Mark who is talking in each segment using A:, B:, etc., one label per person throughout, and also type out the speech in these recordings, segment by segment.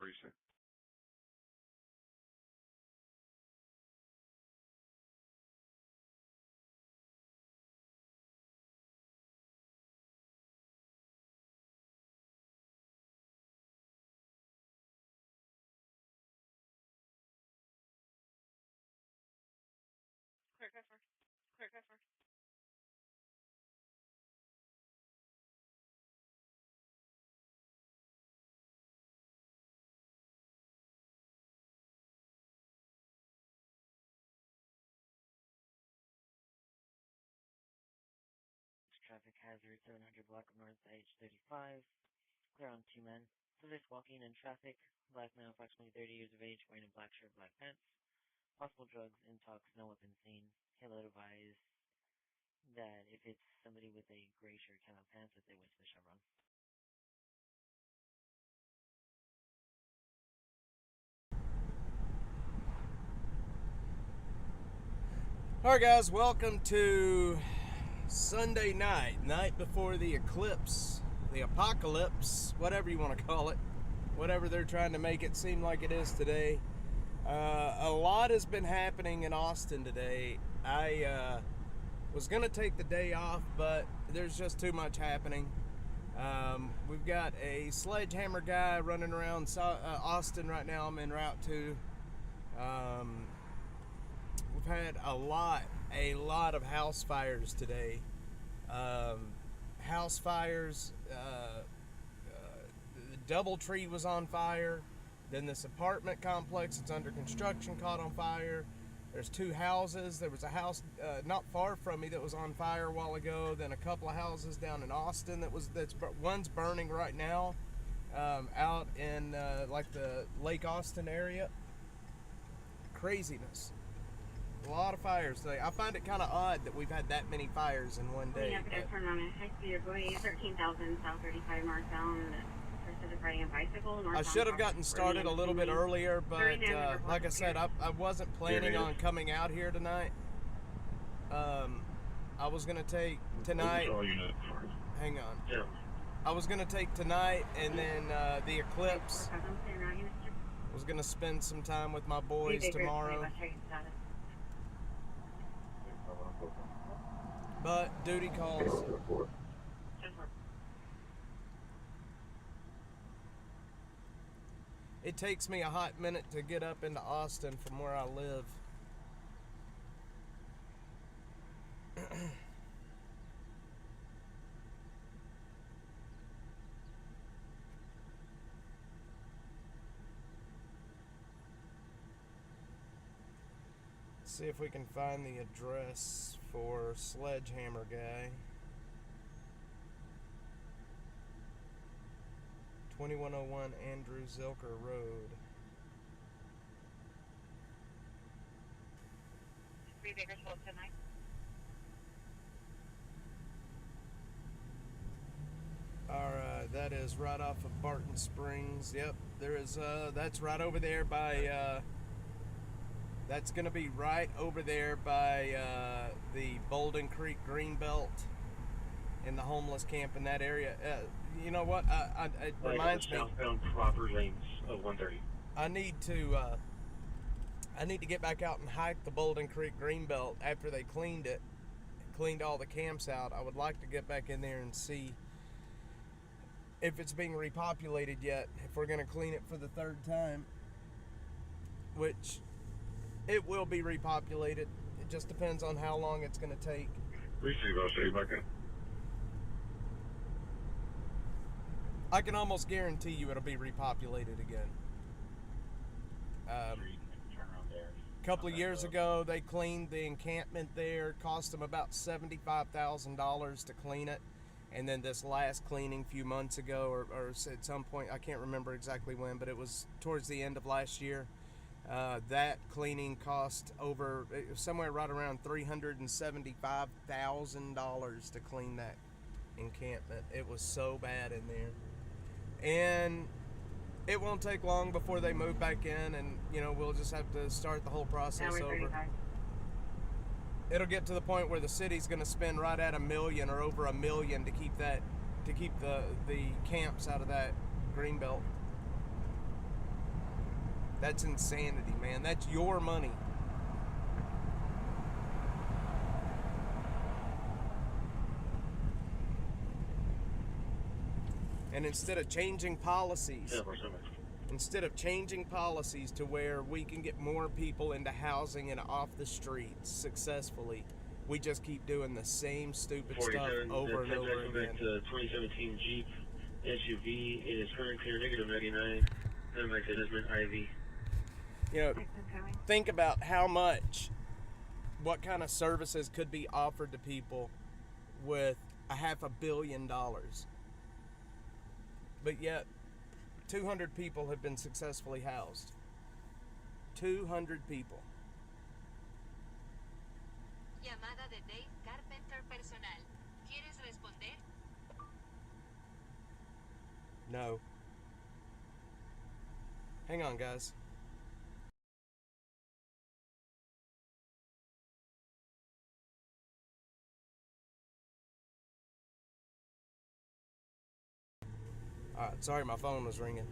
A: precinct.
B: Clear cover. Clear cover.
C: Traffic hazard 700 block of north H35. Clear on 2 men. Subject walking in traffic. Black male, approximately 30 years of age, wearing a black shirt, black pants. Possible drugs, intox, no weapon seen. Halo advise that if it's somebody with a gray shirt, camo pants, that they wait to the Chevron.
D: Alright guys, welcome to Sunday night before the eclipse, the apocalypse, whatever you want to call it, whatever they're trying to make it seem like it is today. A lot has been happening in Austin today. I was going to take the day off, but there's just too much happening. We've got a sledgehammer guy running around Austin right now. I'm en route to. We've had a lot of house fires today. House fires, the DoubleTree was on fire. Then this apartment complex that's under construction caught on fire. There's 2 houses. There was a house not far from me that was on fire a while ago. Then a couple of houses down in Austin one's burning right now, out in like the Lake Austin area. Craziness. A lot of fires today. I find it kind of odd that we've had that many fires in one day.
B: Yeah, turn on a high speed. You're going 13,000 South 35 northbound. Riding a bicycle.
D: I should have gotten started a little bit earlier, but like I said, I wasn't planning on coming out here tonight. I was gonna take tonight. Hang on.
A: Yeah.
D: I was gonna take tonight and then the eclipse. I was gonna spend some time with my boys tomorrow. But duty calls. It takes me a hot minute to get up into Austin from where I live. See if we can find the address for Sledgehammer Guy. 2101 Andrew Zilker Road.
B: 3 Bakersfield tonight.
D: Alright, that is right off of Barton Springs. Yep, there is, that's right over there by, that's going to be right over there by the Bolden Creek Greenbelt in the homeless camp in that area. You know what? It reminds me.
A: Southbound proper lanes of 130.
D: I need to get back out and hike the Bolden Creek Greenbelt after they cleaned all the camps out. I would like to get back in there and see if it's being repopulated yet. If we're going to clean it for the 3rd time, which it will be repopulated. It just depends on how long it's going to take.
A: Receive, I'll show you back in.
D: I can almost guarantee you it'll be repopulated again. A couple of years ago, they cleaned the encampment there. Cost them about $75,000 to clean it. And then this last cleaning a few months ago, or at some point, I can't remember exactly when, but it was towards the end of last year. That cleaning cost somewhere right around $375,000 to clean that encampment. It was so bad in there. And it won't take long before they move back in, and we'll just have to start the whole process over. It'll get to the point where the city's going to spend right at $1 million or over $1 million to keep the camps out of that greenbelt. That's insanity, man. That's your money. And instead of changing policies, to where we can get more people into housing and off the streets successfully, we just keep doing the same stupid stuff over and over again.
A: Back to 2017 Jeep SUV. It is current clear, negative 99. Then back to Desmond Ivy.
D: You know, think about what kind of services could be offered to people with $500 million. But yet, 200 people have been successfully housed. 200 people.
E: Llamada de Dave Carpenter personal. ¿Quieres responder?
D: No. Hang on, guys. Alright, sorry, my phone was ringing.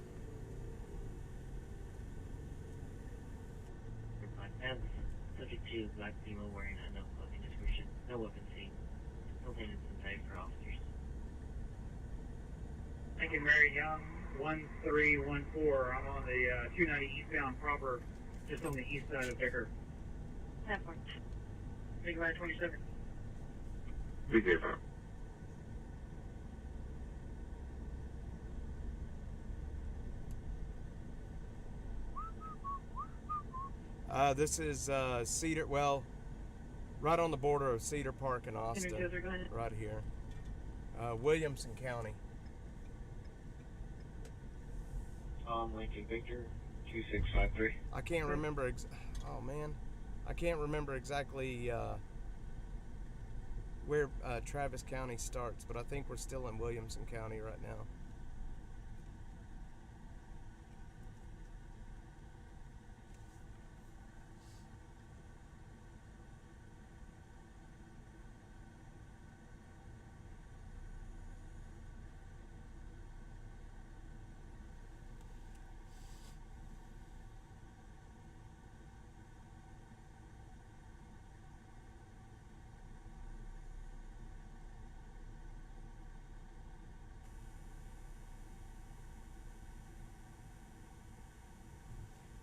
C: Black pants. Subject to black female wearing unknown clothing description. No weapon seen. Contained inside for officers.
F: Thank you, Mary Young, 1314. I'm on the 290 eastbound proper, just on the east side of Vicker.
B: 10-4.
F: Big line 27.
A: Be different.
D: This is Cedar, right on the border of Cedar Park and Austin, right here. Williamson County.
A: Lincoln Victor, 2653.
D: I can't remember, I can't remember exactly where Travis County starts, but I think we're still in Williamson County right now.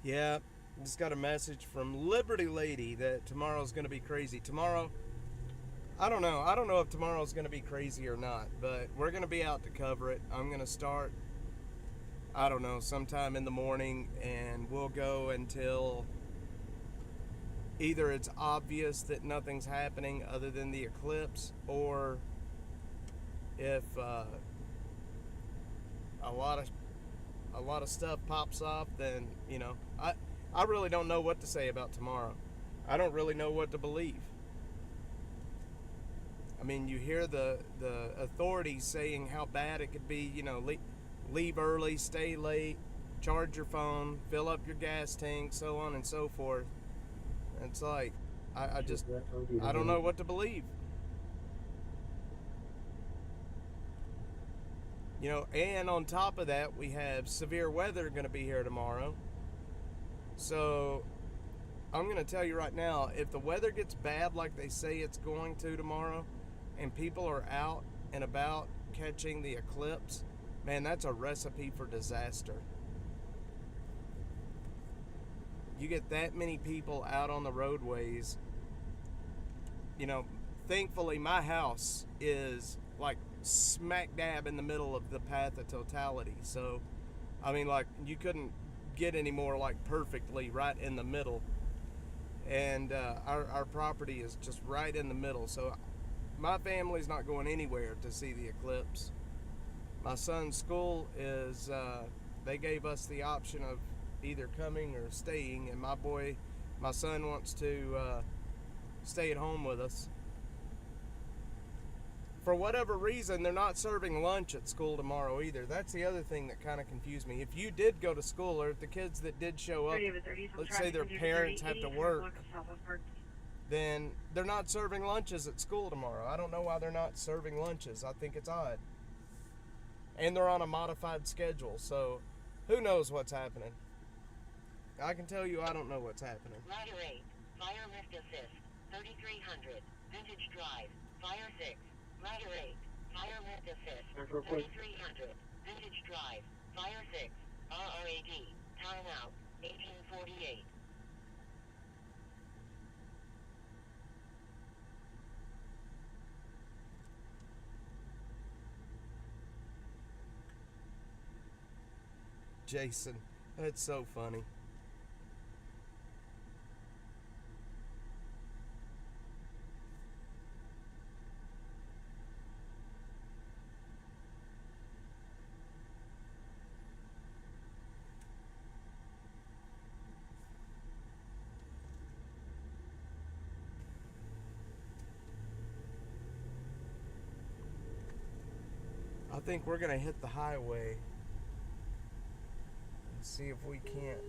D: Yeah, just got a message from Liberty Lady that tomorrow's going to be crazy. Tomorrow, I don't know if tomorrow's going to be crazy or not, but we're going to be out to cover it. I'm going to start, I don't know, sometime in the morning, and we'll go until either it's obvious that nothing's happening other than the eclipse, or if a lot of stuff pops off, then, you know, I really don't know what to say about tomorrow. I don't really know what to believe. I mean, you hear the authorities saying how bad it could be, you know, leave early, stay late, charge your phone, fill up your gas tank, so on and so forth. And it's like, I don't know what to believe. You know, and on top of that, we have severe weather going to be here tomorrow. So, I'm going to tell you right now, if the weather gets bad like they say it's going to tomorrow, and people are out and about catching the eclipse, man, that's a recipe for disaster. You get that many people out on the roadways. You know, thankfully my house is like smack dab in the middle of the path of totality. So, I mean, like, you couldn't get any more like perfectly right in the middle. And our property is just right in the middle. So my family's not going anywhere to see the eclipse. My son's school is, they gave us the option of either coming or staying, and my son wants to stay at home with us. For whatever reason, they're not serving lunch at school tomorrow either. That's the other thing that kind of confused me. If you did go to school, or if the kids that did show up, let's say their parents have to work, then they're not serving lunches at school tomorrow. I don't know why they're not serving lunches. I think it's odd. And they're on a modified schedule, so who knows what's happening. I can tell you I don't know what's happening.
G: Ladder 8, Fire Lift Assist, 3300, Vintage Drive, Fire 6, Ladder 8, Fire Lift Assist, 3300, Vintage Drive, Fire 6, RRAD, Time Out, 1848.
D: Jason, that's so funny. I think we're gonna hit the highway and see if we can't.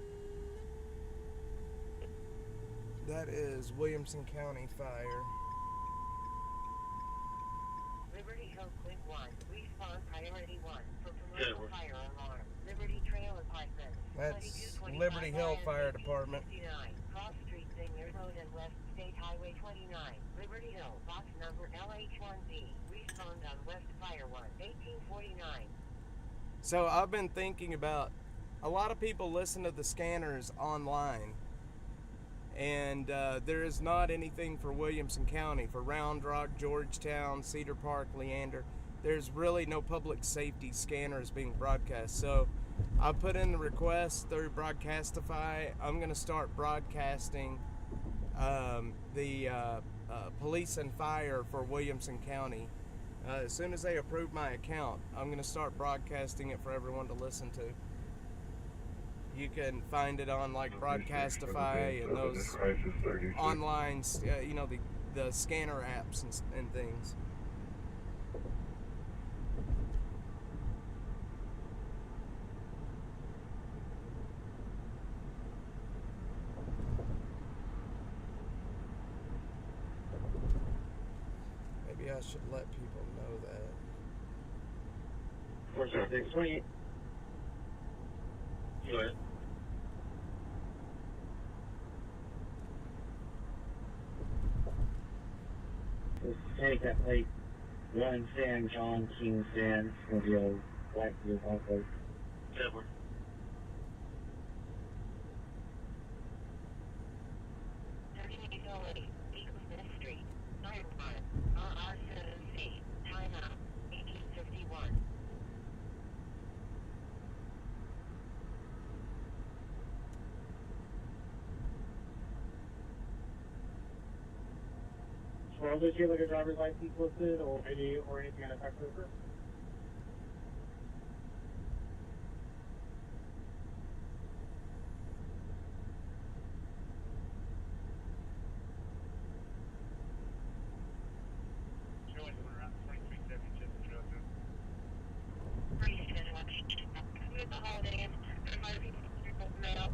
D: That is Williamson County Fire.
G: Liberty Hill Quick 1, respawn priority 1 for
A: Yeah,
G: commercial
A: we're-
G: fire alarm. Liberty Trail Apartments.
D: That's
G: 2225
D: Liberty Hill Fire
G: INC
D: Department.
G: 69, Cross Street, Senior Road and West State Highway 29. Liberty Hill, box number LH1Z. Respawned on West Fire 1, 1849.
D: So I've been thinking about, a lot of people listen to the scanners online, and there is not anything for Williamson County, for Round Rock, Georgetown, Cedar Park, Leander. There's really no public safety scanners being broadcast. So I put in the request through Broadcastify. I'm going to start broadcasting the police and fire for Williamson County. As soon as they approve my account, I'm going to start broadcasting it for everyone to listen to. You can find it on like Broadcastify and those online, you know, the scanner apps and things. Maybe I should let people know that.
A: 46628. Go ahead.
F: This is handicap plate 1 San John King San, Scorpio, Blackview, Alpha.
A: Deborah.
G: Eagle Smith Street, Fire 1, RR7C, Time Out, 1851.
F: Well, did you have like a driver's license listed or ID or anything on a fax paper? Showing around 2370
G: With the holidays, everybody people mail,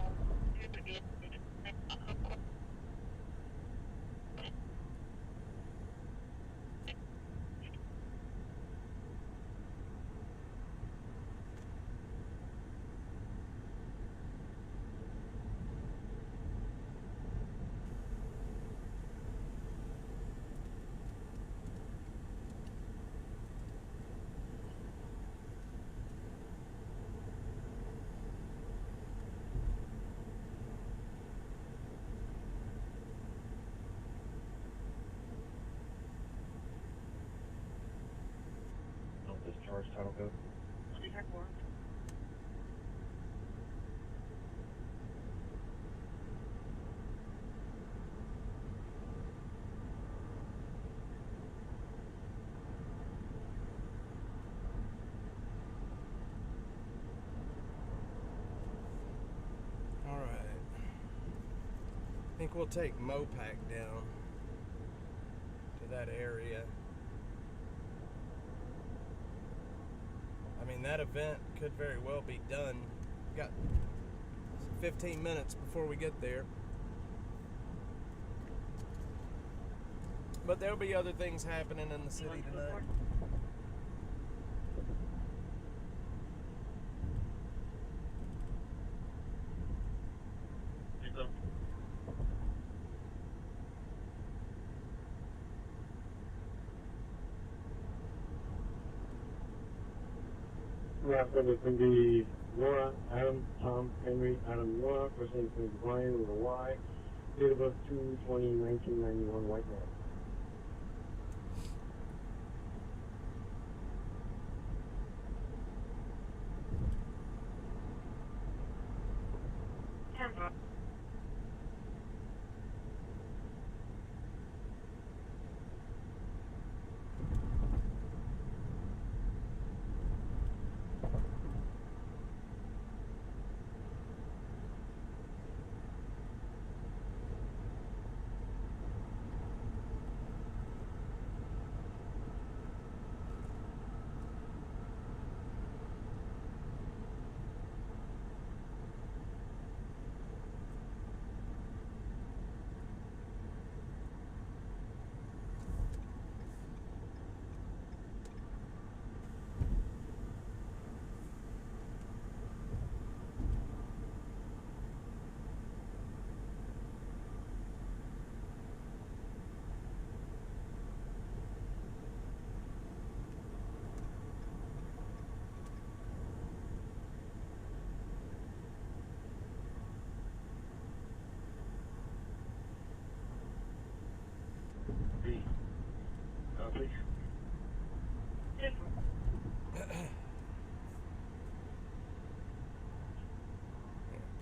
F: discharge title code.
D: All right. I think we'll take Mopac down to that area. I mean, that event could very well be done. We've got 15 minutes before we get there. But there'll be other things happening in the city tonight.
H: last number is going to be Laura, Adam, Tom, Henry, Adam, Laura. First name is going to be Brian with a Y. Date of birth 2/20/1991, white man.
A: Please.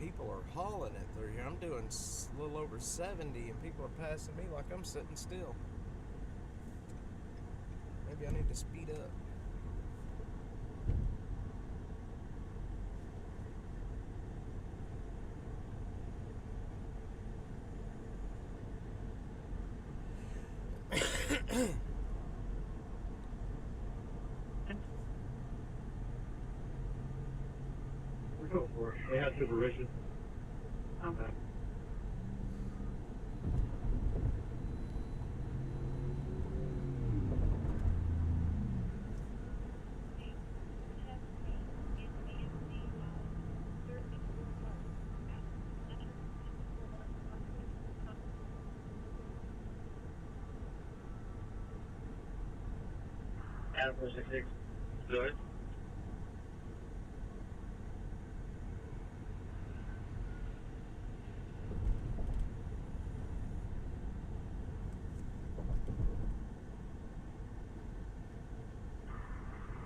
D: People are hauling it through here. I'm doing a little over 70 and people are passing me like I'm sitting still. Maybe I need to speed up.
F: Go for it. They have supervision. Okay.
A: Adam 466. Go ahead.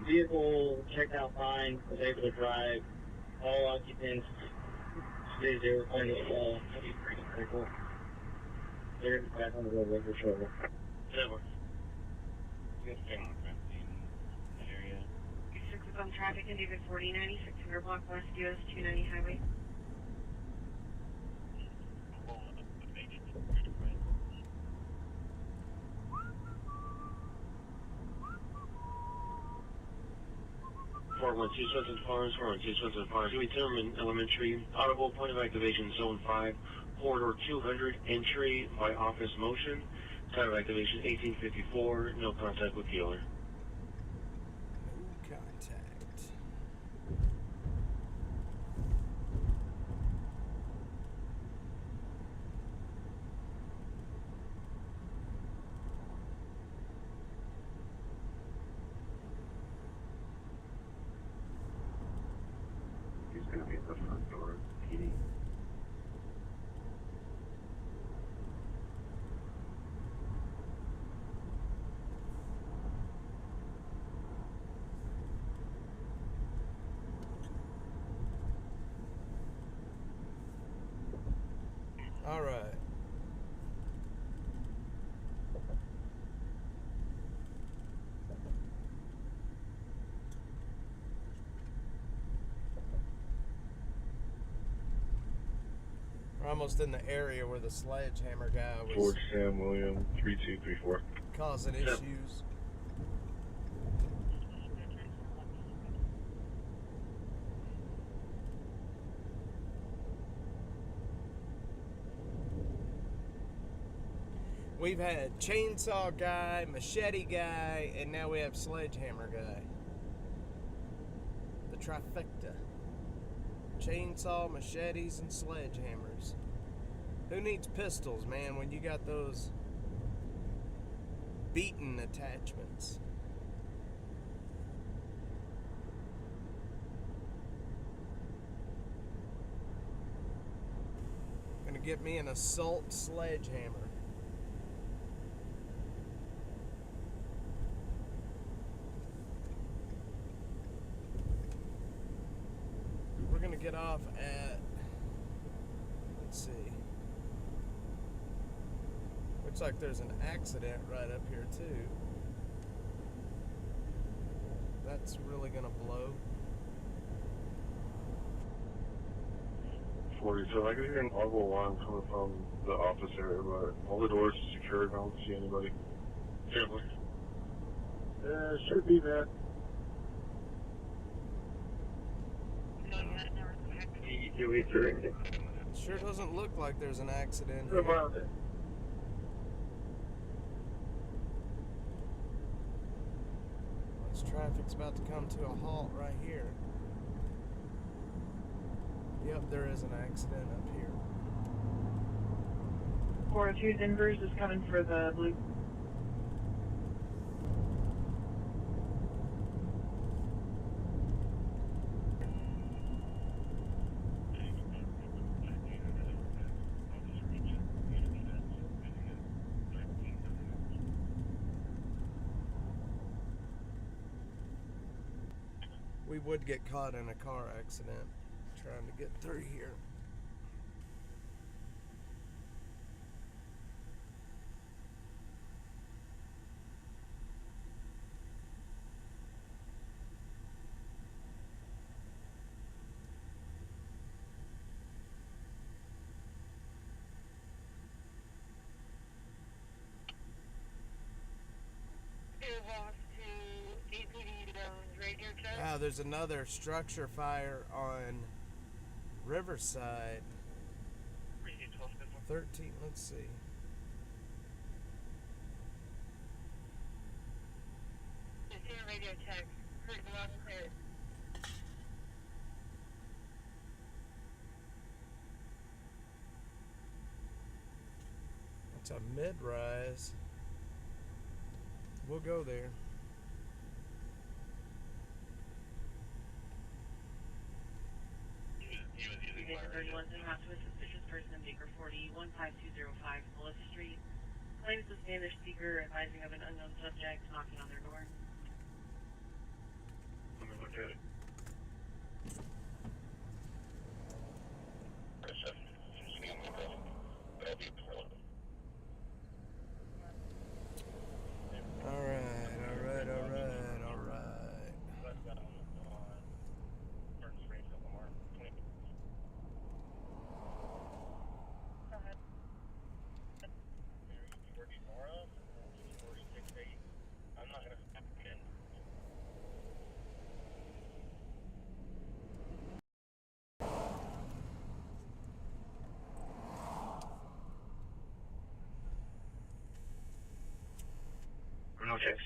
H: Vehicle checked out fine, was able to drive. All occupants stay there, kind of critical. They're back on the road with for trouble.
A: That works.
C: You guys staying on the front scene in that area?
B: 6 is on traffic in David 4090, 600 block west US 290 highway.
A: Swenson Farms, 412 Swenson Farms. We determine elementary, audible, point of activation, zone 5, corridor 200, entry by office motion. Time of activation 1854, no contact with dealer.
D: No contact.
F: He's going to be at the front door. PD.
D: All right. We're almost in the area where the sledgehammer guy was
I: George Sam William 3234.
D: causing issues. We've had chainsaw guy, machete guy, and now we have sledgehammer guy. The trifecta. Chainsaw, machetes, and sledgehammers. Who needs pistols, man, when you got those beaten attachments? get me an assault sledgehammer. We're gonna get off at, let's see. Looks like there's an accident right up here too. That's really gonna blow.
I: 40. So I can hear an audible alarm coming from the office area, but all the doors are secured. I don't see anybody.
A: Family.
I: Should be that.
D: Sure doesn't look like there's an accident here. This traffic's about to come to a halt right here. Yep, there is an accident up here.
J: 402 Denver's is coming for the blue.
D: We would get caught in a car accident trying to get through here. Wow, there's another structure fire on Riverside. 13, let's see.
G: Radio check. Heard loud and clear.
D: It's a mid-rise. We'll go there.
J: Suspicious person in Baker 40, 15205 Melissa Street. Claims the Spanish speaker advising of an unknown subject knocking on their door.
I: Let me look at it.
A: No checks.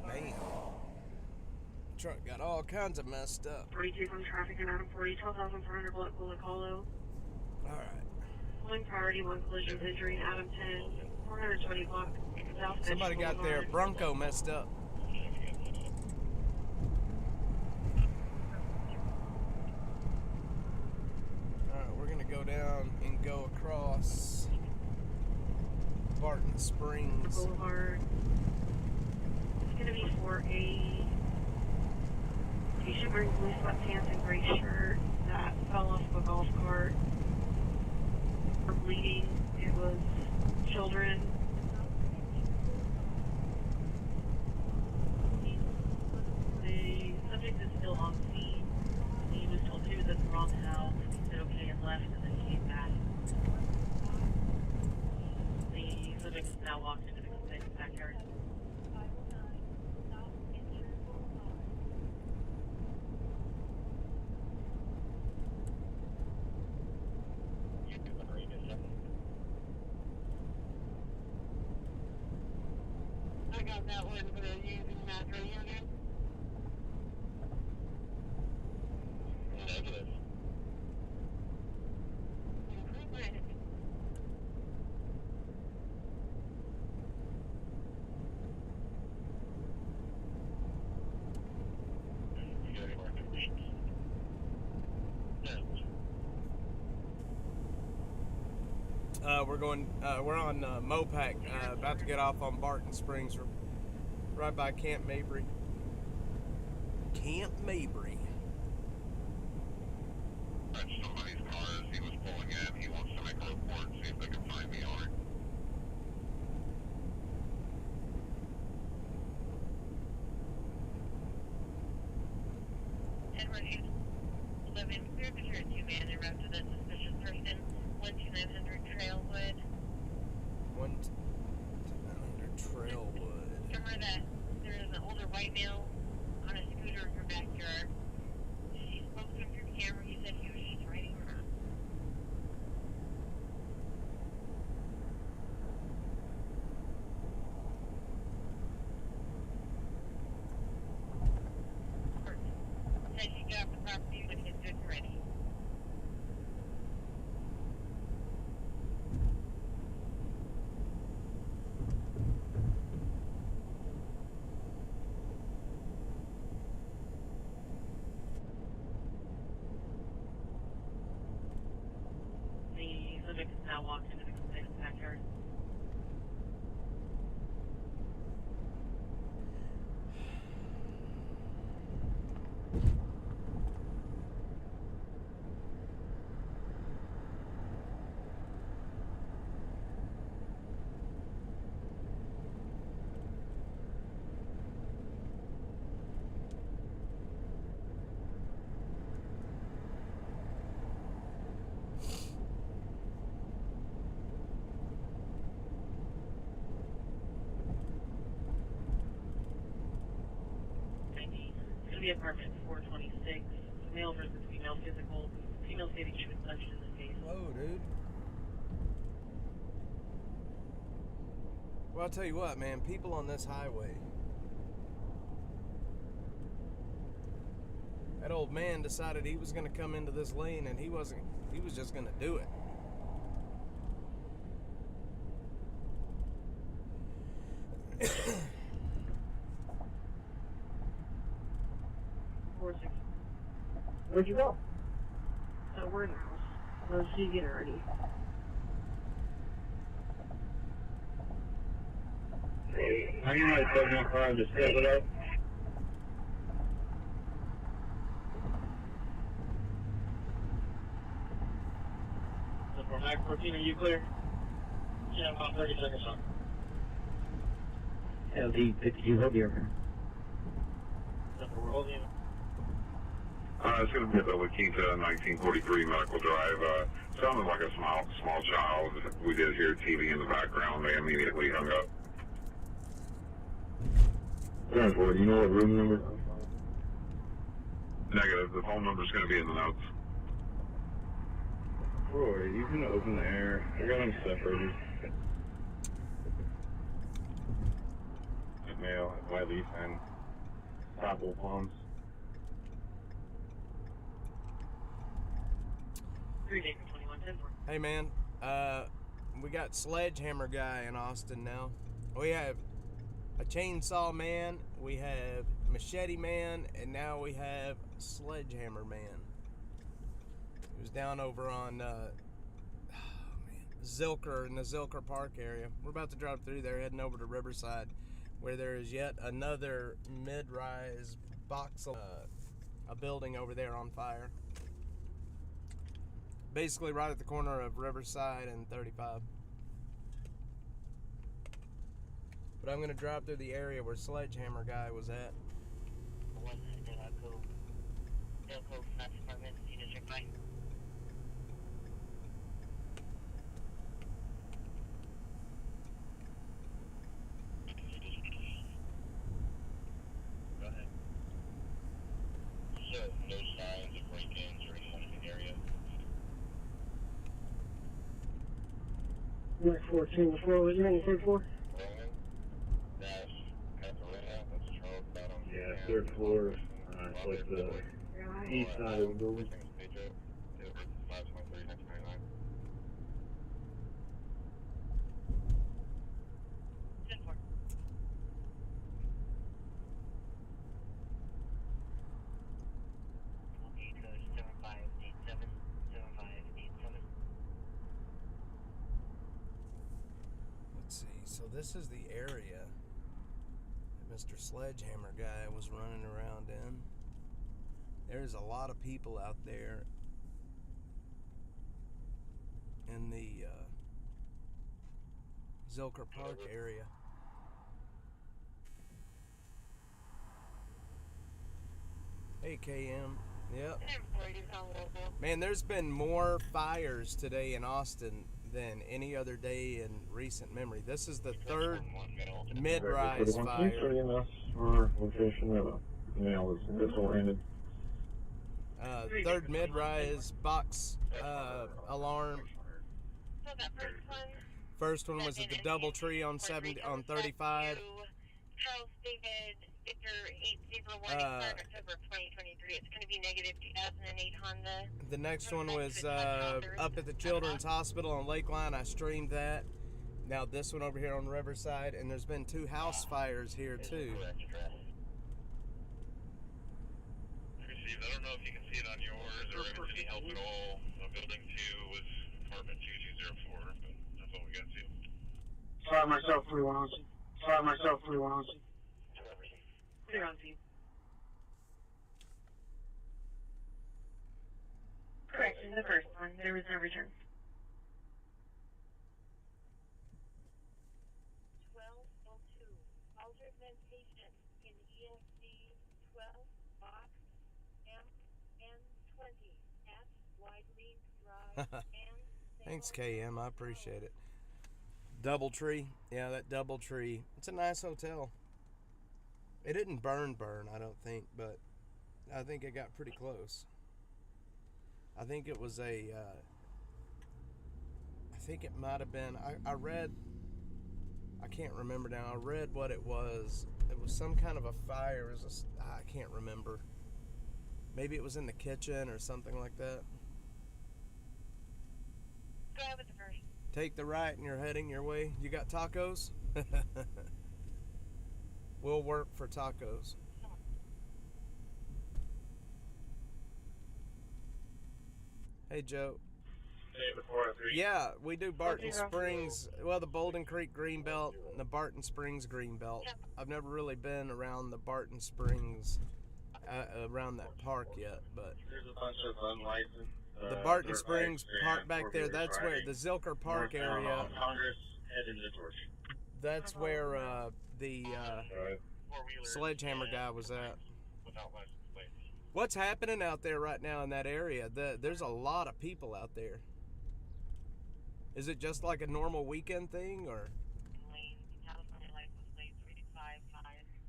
D: Man. Truck got all kinds of messed up.
J: 42 from traffic in Adam 40, 12,400 block Hollow.
D: Alright.
J: Pulling priority, one collision injury, Adam 10, 420 block South.
D: Somebody got their Bronco messed up. Alright, we're gonna go down and go across Barton Springs
J: Boulevard. It's gonna be for a patient wearing blue sweatpants and gray shirt that fell off of a golf cart. For bleeding, it was children. The subject is still on scene. He was told he was at the wrong house. He said okay and left, and then he came back. The subject is now walked into the backyard.
G: I got that one for using macro unit. Negative.
D: we're going. We're on Mopac, about to get off on Barton Springs, right by Camp Mabry. Camp Mabry.
I: That's somebody's car as he was pulling in. He wants to make a report and see if they can find me on it.
G: Edward 11, clear to hear a two-man en route to the suspicious person, 12900 Trailwood.
D: 12900 Trailwood.
G: Remember that there is an older white male on a scooter in your backyard. She spoke to him through the camera. He said he was just riding around. Said he got off the property with his goods ready. The subject is now walked into the complainant's backyard. Apartment 426, male versus female physical, female stating she was punched in the face.
D: Whoa, dude. Well, I'll tell you what, man, people on this highway. That old man decided he was going to come into this lane and he was just going to do it.
J: Where'd you go? So we're in the house. Let's see you get ready.
H: I can like plug my car and just step it up. So for Mac 14, are you clear? Yeah, about 30 seconds on. LD 52, hold your car. So we're holding you.
I: It's going to be at the La Quinta, 1943 Medical Drive. Sounded like a small child. We did hear TV in the background. They immediately hung up.
H: Do you know what room number?
I: Negative. The phone number's going to be in the notes.
H: Roy, you can open the air. I got them separated. Male, white leaf, and apple palms.
G: 3-21-10-4.
D: Hey, man, we got Sledgehammer Guy in Austin now. We have a Chainsaw Man, we have Machete Man, and now we have Sledgehammer Man. He was down over on Zilker, in the Zilker Park area. We're about to drive through there, heading over to Riverside, where there is yet another mid-rise box, a building over there on fire. Basically right at the corner of Riverside and 35. But I'm going to drive through the area where Sledgehammer Guy was at.
G: One Delco Fire Department, C District 9.
I: Go ahead. So, no signs of break-ins or anyone in the area?
J: Mark 14, what's wrong with you on the third floor?
I: Roman, dash, Catalina, that's Charles Bottom.
H: Yeah, third floor. It's like the east side of the building.
D: So this is the area that Mr. Sledgehammer guy was running around in. There's a lot of people out there in the Zilker Park area. Hey, KM. Yep. Man, there's been more fires today in Austin than any other day in recent memory. This is the third mid-rise fire.
I: For location now is disoriented.
D: Third mid-rise box alarm.
G: So that first one.
D: First one was at the DoubleTree on 35.
G: Charles David Victor 801 October 2023. It's going to be negative 2008 Honda.
D: The next one was up at the Children's Hospital on Lakeline. I streamed that. Now this one over here on Riverside, and there's been 2 house fires here too.
K: Received. I don't know if you can see it on yours or if it's any help at all. Building 2 was apartment 2204, but that's all we got to.
H: Fire myself 3106. Fire myself 3106.
J: Clear on scene. Correction, the first one. There was no return.
G: 1202. Altered ventation in ESD 12 box M20 at Wide Reef Drive and
D: Thanks, KM. I appreciate it. DoubleTree. Yeah, that DoubleTree. It's a nice hotel. It didn't burn, I don't think, but I think it got pretty close. I think it was I think it might have been, I read, I can't remember now. I read what it was. It was some kind of a fire. It was I can't remember. Maybe it was in the kitchen or something like that.
G: Go ahead with the first.
D: Take the right and you're heading your way. You got tacos? We'll work for tacos. Hey, Joe.
K: Hey, before I three.
D: Yeah, we do Barton Springs. Well, the Bolden Creek Greenbelt and the Barton Springs Greenbelt. I've never really been around the Barton Springs, around that park yet, but
K: There's a bunch of unlicensed.
D: the Barton Springs Park back there, that's where the Zilker Park area,
K: Congress head into the torch.
D: that's where the Sledgehammer guy was at.
K: Without license plates.
D: What's happening out there right now in that area? There's a lot of people out there. Is it just like a normal weekend thing, or?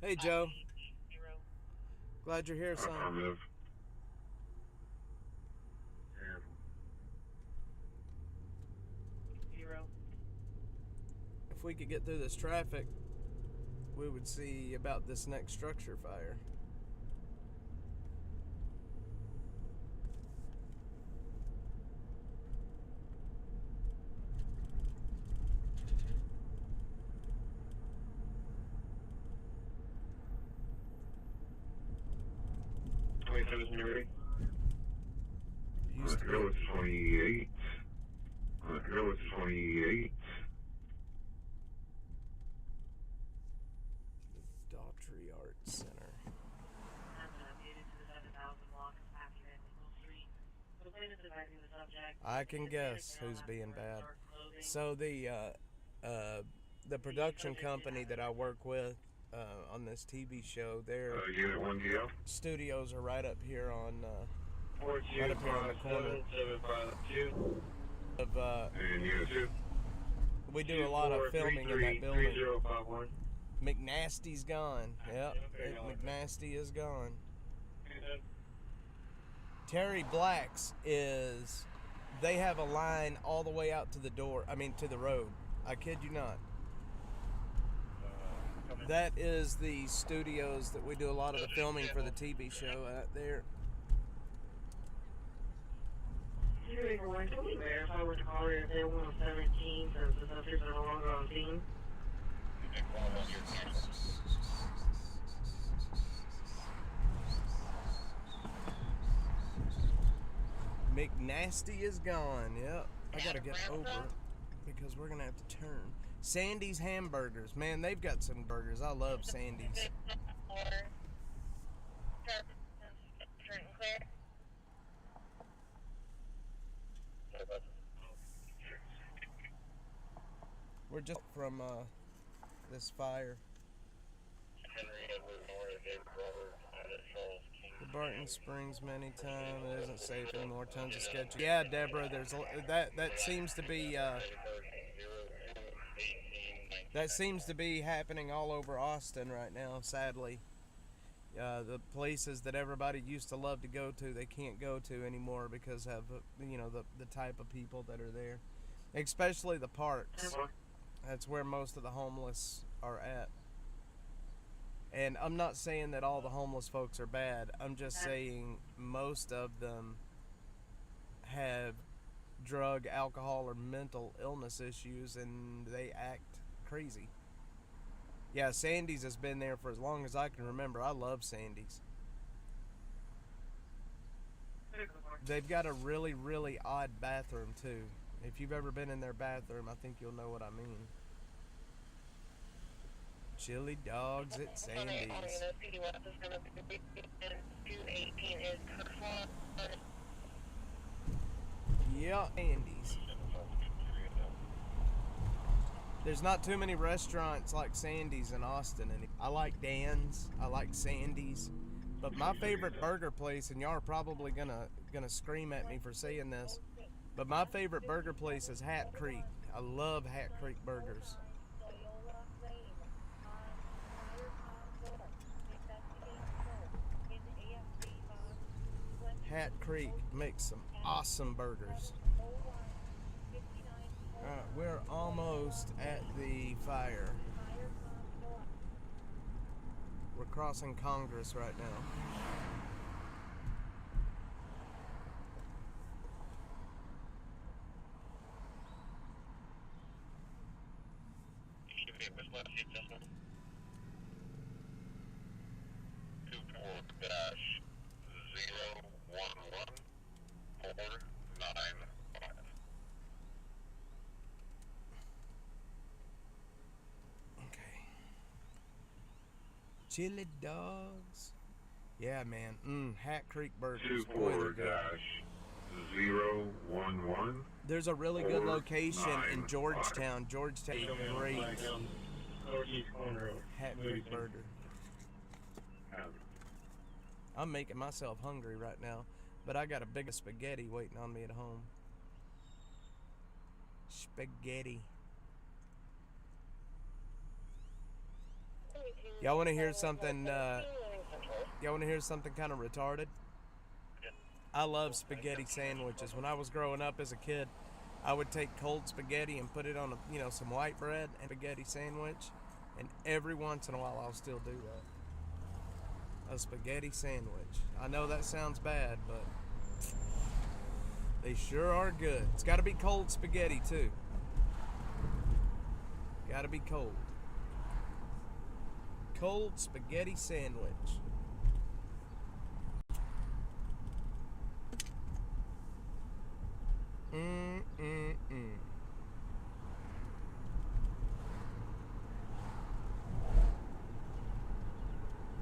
D: Hey, Joe. Glad you're here, son.
I: Affirmative.
D: If we could get through this traffic, we would see about this next structure fire. Used to
I: Go
D: be.
I: with 28. Go with 28.
D: Daughtry Arts Center. I can guess who's being bad. So the production company that I work with on this TV show, their
I: Unit 1DL.
D: studios are right up here on right up here on the corner of
I: And Unit 2.
D: we do a lot of filming in that building. McNasty's gone. Yep, McNasty is gone. Terry Black's is, they have a line all the way out to the door, to the road. I kid you not. That is the studios that we do a lot of the filming for the TV show out there.
H: Verify with the caller if they're 117 since the subjects are no longer on scene.
D: McNasty is gone. Yep. I gotta get over because we're gonna have to turn. Sandy's Hamburgers. Man, they've got some burgers. I love Sandy's. We're just from this fire. The Barton Springs many times. It isn't safe anymore. Tons of sketches. Yeah, Deborah. There's that seems to be that seems to be happening all over Austin right now. Sadly, the places that everybody used to love to go to, they can't go to anymore because of the type of people that are there, especially the parks. That's where most of the homeless are at. And I'm not saying that all the homeless folks are bad. I'm just saying most of them have drug, alcohol, or mental illness issues, and they act crazy. Yeah, Sandy's has been there for as long as I can remember. I love Sandy's. They've got a really, really odd bathroom, too. If you've ever been in their bathroom, I think you'll know what I mean. Chili dogs at Sandy's. Yeah, Sandy's. There's not too many restaurants like Sandy's in Austin. And I like Dan's. I like Sandy's. But my favorite burger place, and y'all are probably gonna scream at me for saying this, but my favorite burger place is Hat Creek. I love Hat Creek burgers. Hat Creek makes some awesome burgers. Alright, we're almost at the fire. We're crossing Congress right now. Chili dogs. Yeah, man. Hat Creek burgers.
I: 24-011.
D: There's a really good location in Georgetown. Georgetown is great. Hat Creek burger. I'm making myself hungry right now, but I got a big spaghetti waiting on me at home. Spaghetti. Y'all want to hear something? Y'all want to hear something kind of retarded? I love spaghetti sandwiches. When I was growing up as a kid, I would take cold spaghetti and put it on some white bread and spaghetti sandwich, and every once in a while I'll still do that. A spaghetti sandwich. I know that sounds bad, but they sure are good. It's got to be cold spaghetti too. Got to be cold. Cold spaghetti sandwich.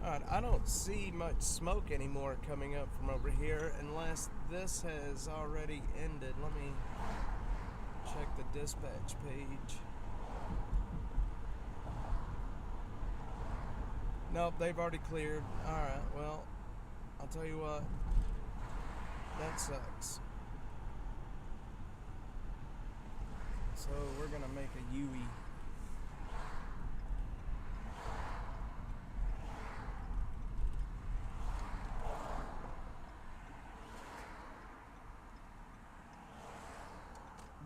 D: Alright, I don't see much smoke anymore coming up from over here unless this has already ended. Let me check the dispatch page. Nope, they've already cleared. Alright, well, I'll tell you what. That sucks. So we're gonna make a U-E.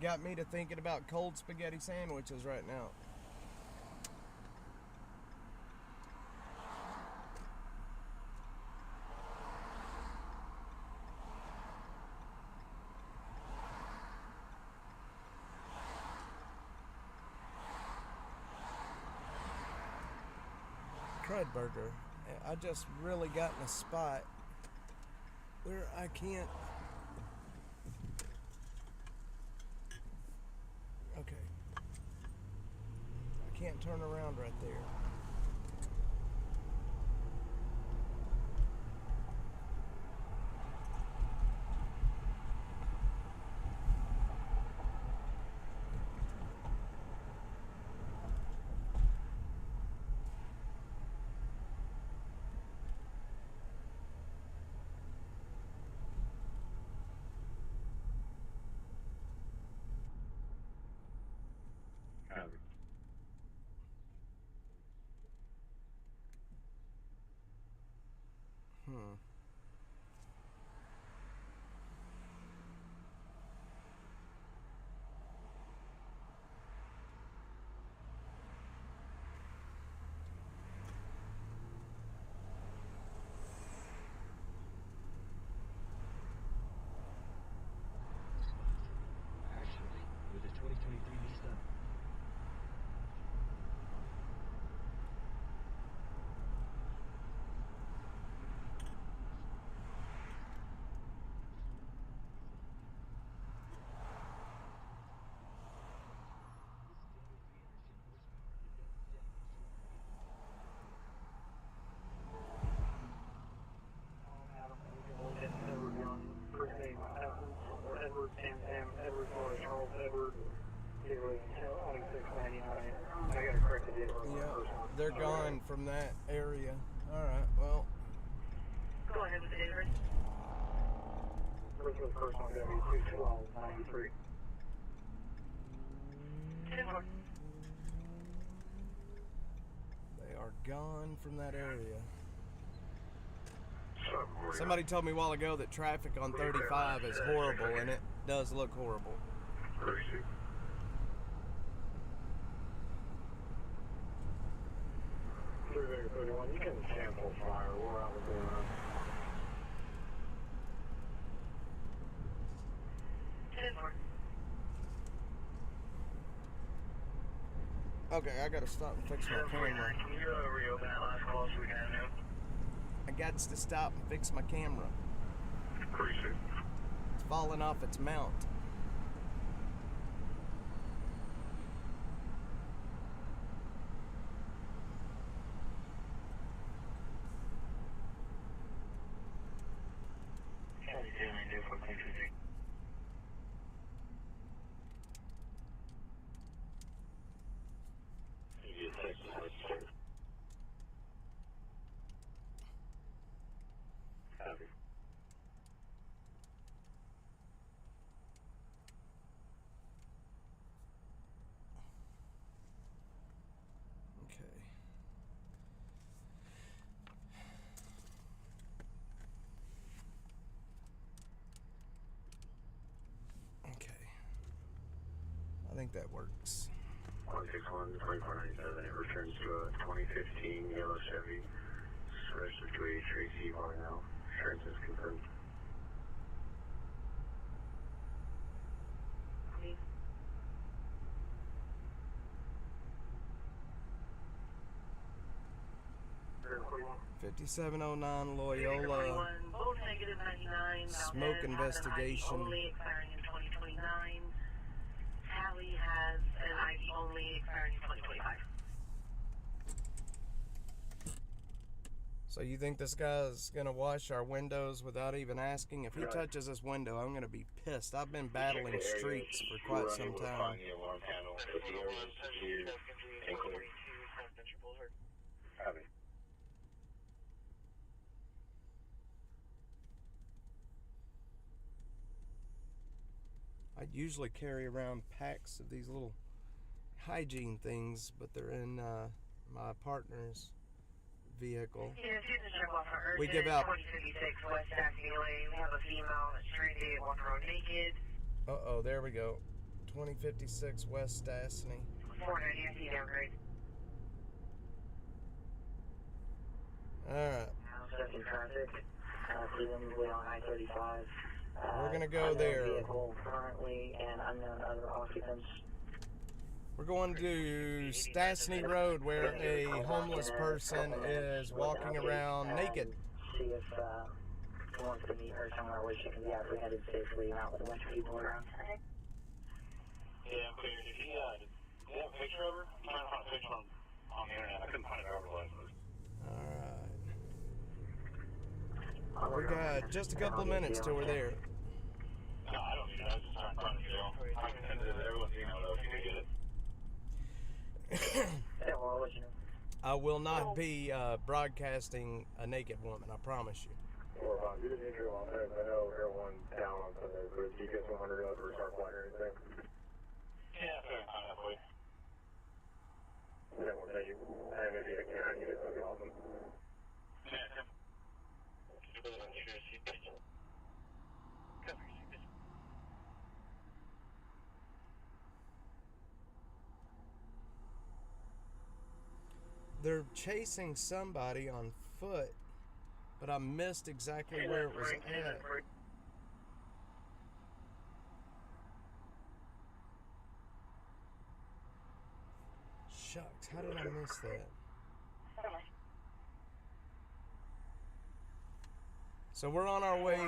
D: Got me to thinking about cold spaghetti sandwiches right now. Crud burger. I just really got in a spot where I can't. Okay. can't turn around right there.
L: Actually, with a 2023 Nissan.
H: Edward, Sam, Edward, Charles, Edward, Gateway, 2699. I got to correct the date.
D: Yeah, they're gone from that area. Alright, well.
J: Go ahead with the delivery.
H: First one going to be 21293.
D: They are gone from that area. Somebody told me a while ago that traffic on 35 is horrible, and it does look horrible.
I: Crazy.
H: You can cancel fire. We're out of there.
D: Okay, I gotta stop and fix my camera.
H: Can you reopen that last call so we can know?
D: I got to stop and fix my camera.
I: Appreciate it.
D: It's falling off its mount. I think that works.
H: 161, 2497, it returns to a 2015 yellow Chevy. Registered to a Tracy Varnell. Insurance is confirmed.
D: $5709 Loyola.
J: Both negative 99.
D: Smoke investigation.
J: Only expiring in 2029. Tally has an ID only expiring in 2025.
D: So you think this guy's gonna wash our windows without even asking? If he touches this window, I'm gonna be pissed. I've been battling streaks for quite some time. I usually carry around packs of these little hygiene things, but they're in my partner's vehicle. We give out.
J: 2056 West Daphne Lane. We have a female that's treated, walking around naked.
D: Uh-oh, there we go. 2056 West Daphne.
J: 490, I see downgrade.
D: Alright.
H: Second traffic. Presumably on I-35.
D: We're gonna go there.
H: Vehicle currently and unknown other occupants.
D: We're going to Stastny Road, where a homeless person is walking around naked.
H: See if he wants to meet her somewhere where she can be apprehended safely, not with a bunch of people around.
K: Yeah, I'm clear. Did he Yeah, picture of her? I'm trying to find a picture on the internet. I couldn't find a driver's license.
D: Alright. We got just a couple of minutes till we're there.
K: No, I don't need that. I was just trying to find a video. I can send it to everyone's email, though, if you do get it.
H: Yeah, well, I'll let you know.
D: I will not be broadcasting a naked woman, I promise you.
M: Well, you didn't enter on that. I know everyone down on Sunday, but do you get 100 up or start flight or anything?
K: Yeah, fair enough, that way.
M: That will tell you. And maybe I can, you get something awesome.
K: Yeah, come. Just put it on your seatbelt. Cover your seatbelt.
D: They're chasing somebody on foot, but I missed exactly where it was at. Shucks, how did I miss that? So we're on our way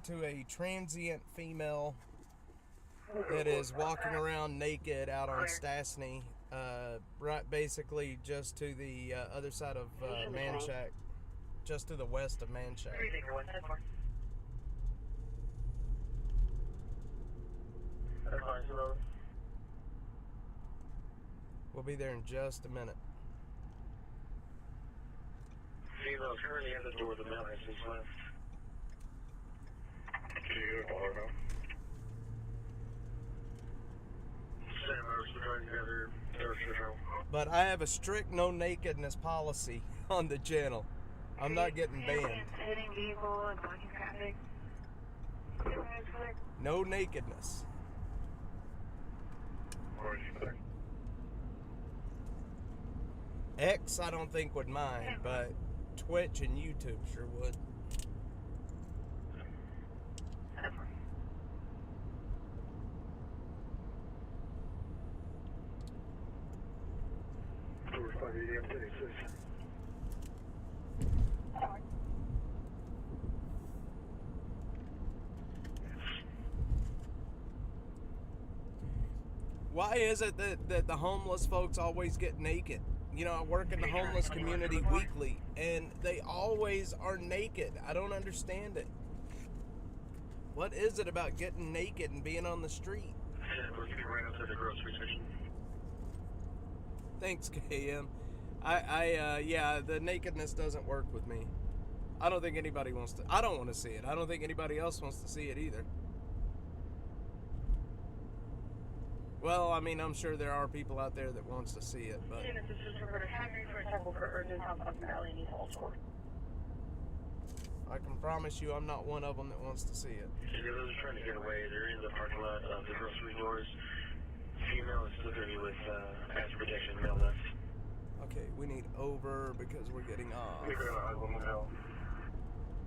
D: to a transient female that is walking around naked out on Stastny, right basically just to the other side of Manchac, just to the west of Manchac. We'll be there in just a minute.
A: Female currently at the door of the mail has since left.
M: Can you get a caller now?
D: But I have a strict no nakedness policy on the channel. I'm not getting banned.
J: Hitting vehicle and blocking traffic.
D: No nakedness. X I don't think would mind, but Twitch and YouTube sure would. Why is it that the homeless folks always get naked? You know, I work in the homeless community weekly, and they always are naked. I don't understand it. What is it about getting naked and being on the street?
A: We're getting right up to the grocery section.
D: Thanks, KM. Yeah, the nakedness doesn't work with me. I don't think anybody wants to. I don't want to see it. I don't think anybody else wants to see it either. Well, I mean, I'm sure there are people out there that wants to see it, but I can promise you I'm not one of them that wants to see it.
A: They're trying to get away. They're in the parking lot of the grocery stores. Female is still going to be with hazard protection, male left.
D: Okay, we need over because we're getting off.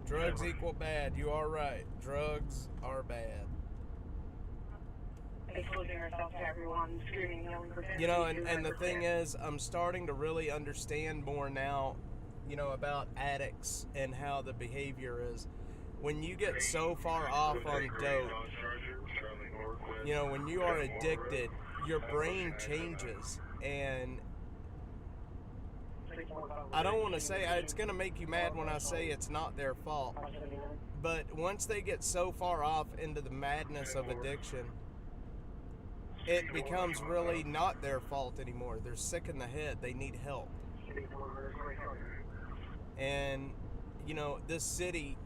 D: Drugs equal bad. You are right. Drugs are bad.
J: Exposing ourselves to everyone, screaming, yelling,
D: you know, and the thing is, I'm starting to really understand more now, you know, about addicts and how the behavior is. When you get so far off on dope, you know, when you are addicted, your brain changes, and I don't want to say, it's going to make you mad when I say it's not their fault, but once they get so far off into the madness of addiction, it becomes really not their fault anymore. They're sick in the head. They need help. And, you know, this city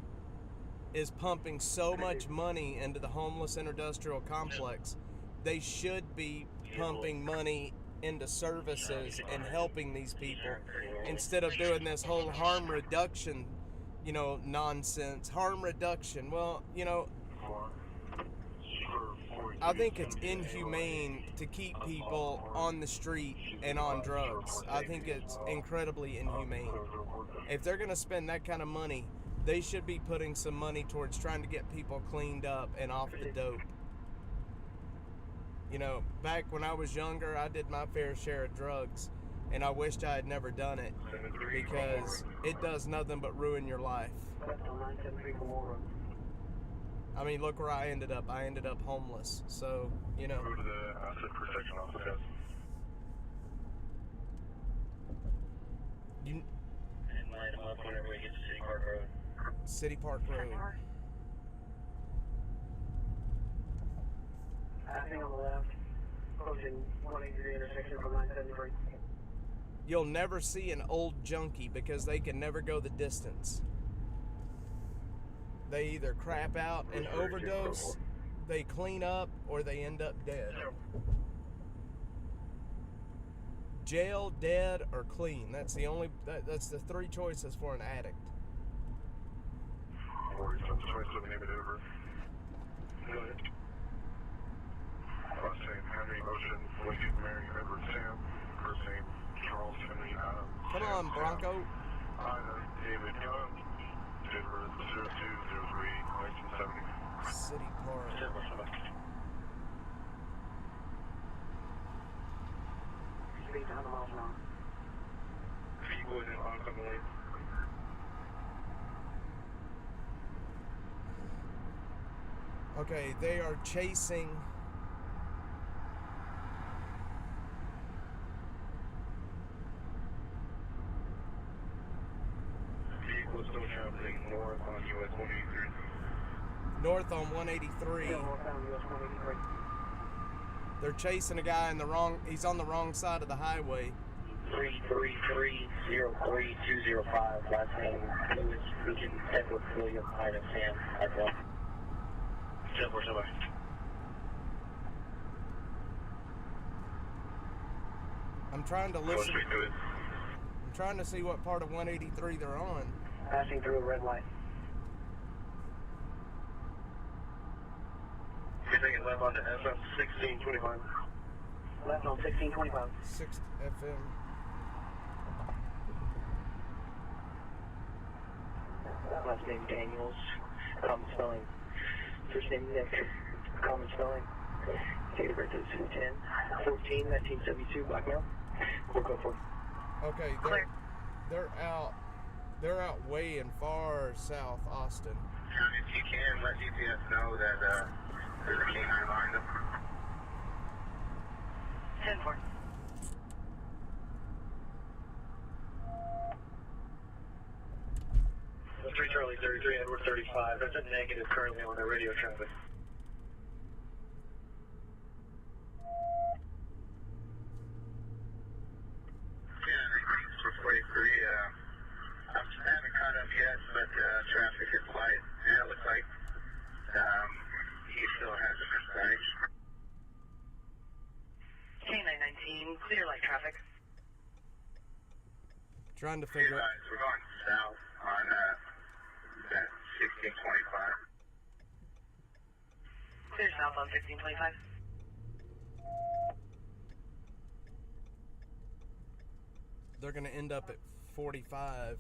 D: is pumping so much money into the homeless industrial complex. They should be pumping money into services and helping these people instead of doing this whole harm reduction, you know, nonsense. Harm reduction. Well, you know, I think it's inhumane to keep people on the street and on drugs. I think it's incredibly inhumane. If they're going to spend that kind of money, they should be putting some money towards trying to get people cleaned up and off the dope. You know, back when I was younger, I did my fair share of drugs, and I wished I had never done it because it does nothing but ruin your life. I mean, look where I ended up. I ended up homeless. So, you know.
M: Go to the asset protection office, guys.
D: You,
H: And line them up whenever we get to City Park Road.
D: City Park Road.
H: Passing on the left, approaching 183 intersection from 973.
D: You'll never see an old junkie because they can never go the distance. They either crap out and overdose, they clean up, or they end up dead. Jail, dead, or clean. That's the only. That's the three choices for an addict.
M: 27 name it over. Go ahead. Last name Henry Ocean, Lincoln Mary Edward Sam. First name Charles Henry Adam.
D: Come on, Bronco.
M: Ida David Young. Denver 0203 1970.
D: City Park.
H: Speed 100 miles an hour.
M: People in oncoming lane.
D: Okay, they are chasing.
M: Vehicles still traveling north on US 183.
D: North on 183.
H: Still northbound US 183.
D: They're chasing a guy in the wrong. He's on the wrong side of the highway.
H: 333-03205. Last name Lewis Region Edward William Ida Sam. That's one. 1047.
D: I'm trying to listen. I'm trying to see what part of 183 they're on.
H: Passing through a red light.
M: You're taking left onto FM 1625.
H: Left on 1625.
D: 6 FM.
H: Last name Daniels. Common spelling. First name Nick. Common spelling. Date of birth is 10/14/1972. Blackmail. We'll go for it.
D: Okay, they're out way in far south Austin.
M: If you can, let GPS know that there's a canine behind them.
H: 10-4. That's 3 Charlie 33, Edward 35. That's a negative currently on the radio traffic.
M: For 43, I haven't caught up yet, but traffic is quiet. And it looks like he still has it in sight.
H: K919, clear light traffic.
D: Trying to figure out.
M: We're going south on that 1625.
H: Clear south on 1625.
D: They're gonna end up at 45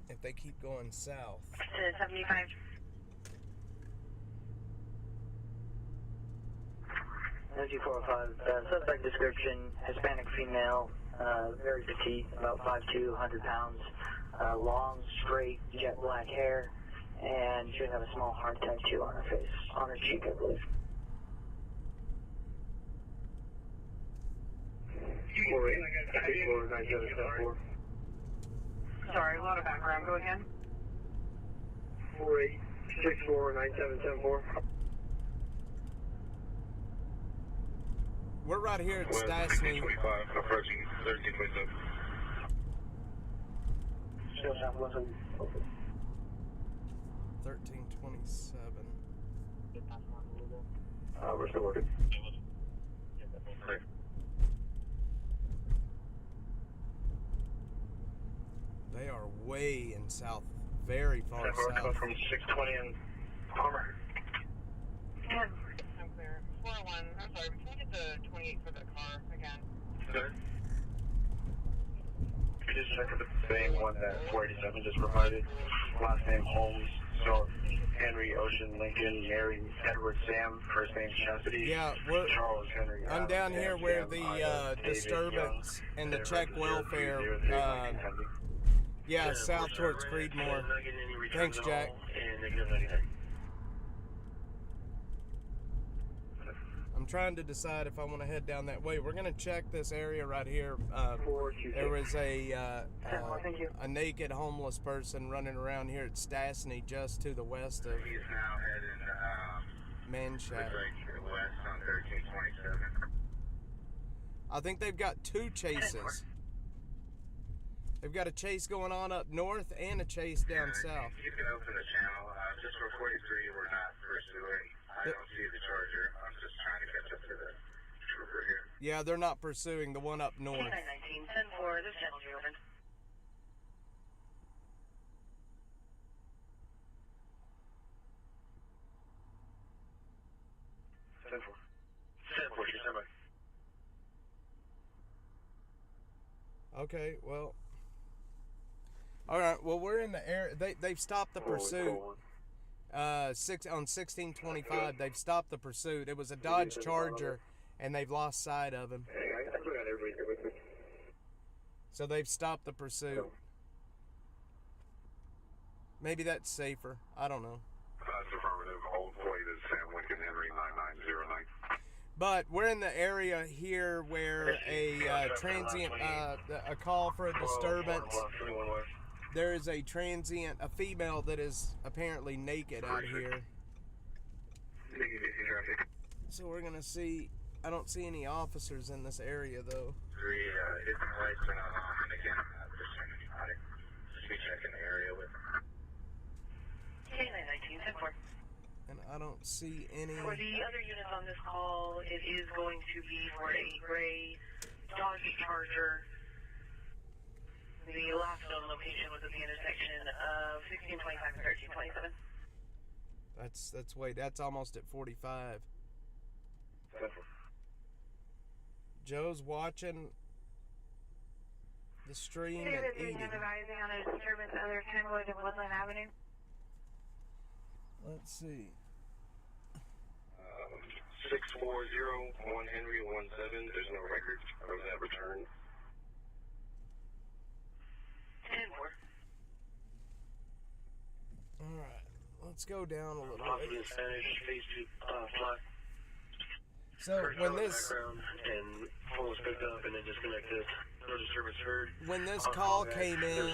D: if they keep going south.
H: 75. Energy 405. Suspect description: Hispanic female, very petite, about 5'2", 100 pounds, long, straight, jet black hair, and should have a small heart tattoo on her face, on her cheek, I believe.
M: 48649774.
H: Sorry, a lot of background. Go again.
M: 48649774.
D: We're right here at Stastny.
M: Approaching 1327.
H: Still southwest of
D: 1327.
M: We're still working. Clear.
D: They are way in south, very far south.
M: From 620 and Palmer.
J: I'm clear. 401. I'm sorry. Can we get the 28 for the car again?
M: Good. Just check for the same one that 487 just provided. Last name Holmes. So Henry Ocean Lincoln Mary Edward Sam. First name Chastity.
D: Yeah,
M: Charles Henry.
D: I'm down here where the disturbance and the check welfare. Yeah, south towards Creedmoor. Thanks, Jack. I'm trying to decide if I want to head down that way. We're going to check this area right here. There was a naked homeless person running around here at Stastny, just to the west of
M: He's now heading
D: Manshak.
M: west on 1327.
D: I think they've got two chases. They've got a chase going on up north and a chase down south.
M: You can open the channel. Just for 43, we're not pursuing. I don't see the Charger. I'm just trying to catch up to the trooper here.
D: Yeah, they're not pursuing the one up north.
G: 19, 10-4, this channel's reopened.
M: 10-4. 10-4, she's standby.
D: Okay, well. All right, well, we're in the area. They've stopped the pursuit. On 1625, they've stopped the pursuit. It was a Dodge Charger, and they've lost sight of him.
M: Hey, I still got everybody here with me.
D: So they've stopped the pursuit. Maybe that's safer. I don't know.
I: That's affirmative. Old plate is Sam Lincoln Henry 9909.
D: But we're in the area here where a transient, a call for a disturbance. There is a transient, a female that is apparently naked out here. So we're gonna see. I don't see any officers in this area though.
M: His lights are not on, and again, I'm not pursuing anybody. Just be checking the area with them.
G: K919, 10-4.
D: And I don't see any.
J: For the other units on this call, it is going to be for a gray Dodge Charger. The last known location was at the intersection of 1625 and 1327.
D: That's almost at 45. Joe's watching the stream and eating.
J: Advising on a disturbance at other Kenwood and Woodland Avenue.
D: Let's see.
M: 6401 Henry 17. There's no record of that return.
G: 10-4.
D: All right, let's go down a little
A: Possibly in
D: bit.
A: Spanish, phase 2, flat.
D: So when this
A: And phone was picked up and then disconnected. No disturbance heard.
D: when this call came in,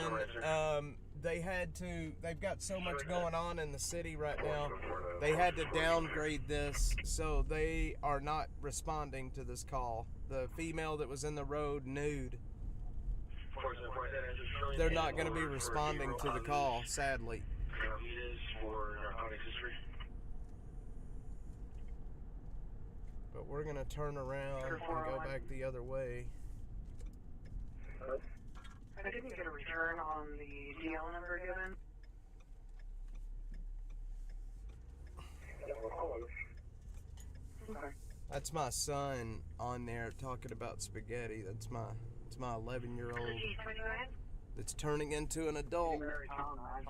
D: they've got so much going on in the city right now. They had to downgrade this, so they are not responding to this call. The female that was in the road nude, they're not going to be responding to the call, sadly.
A: It is for narcotics history.
D: But we're going to turn around and go back the other way.
J: I didn't get a return on the DL number given. Okay.
D: That's my son on there talking about spaghetti. It's my 11-year-old that's turning into an adult.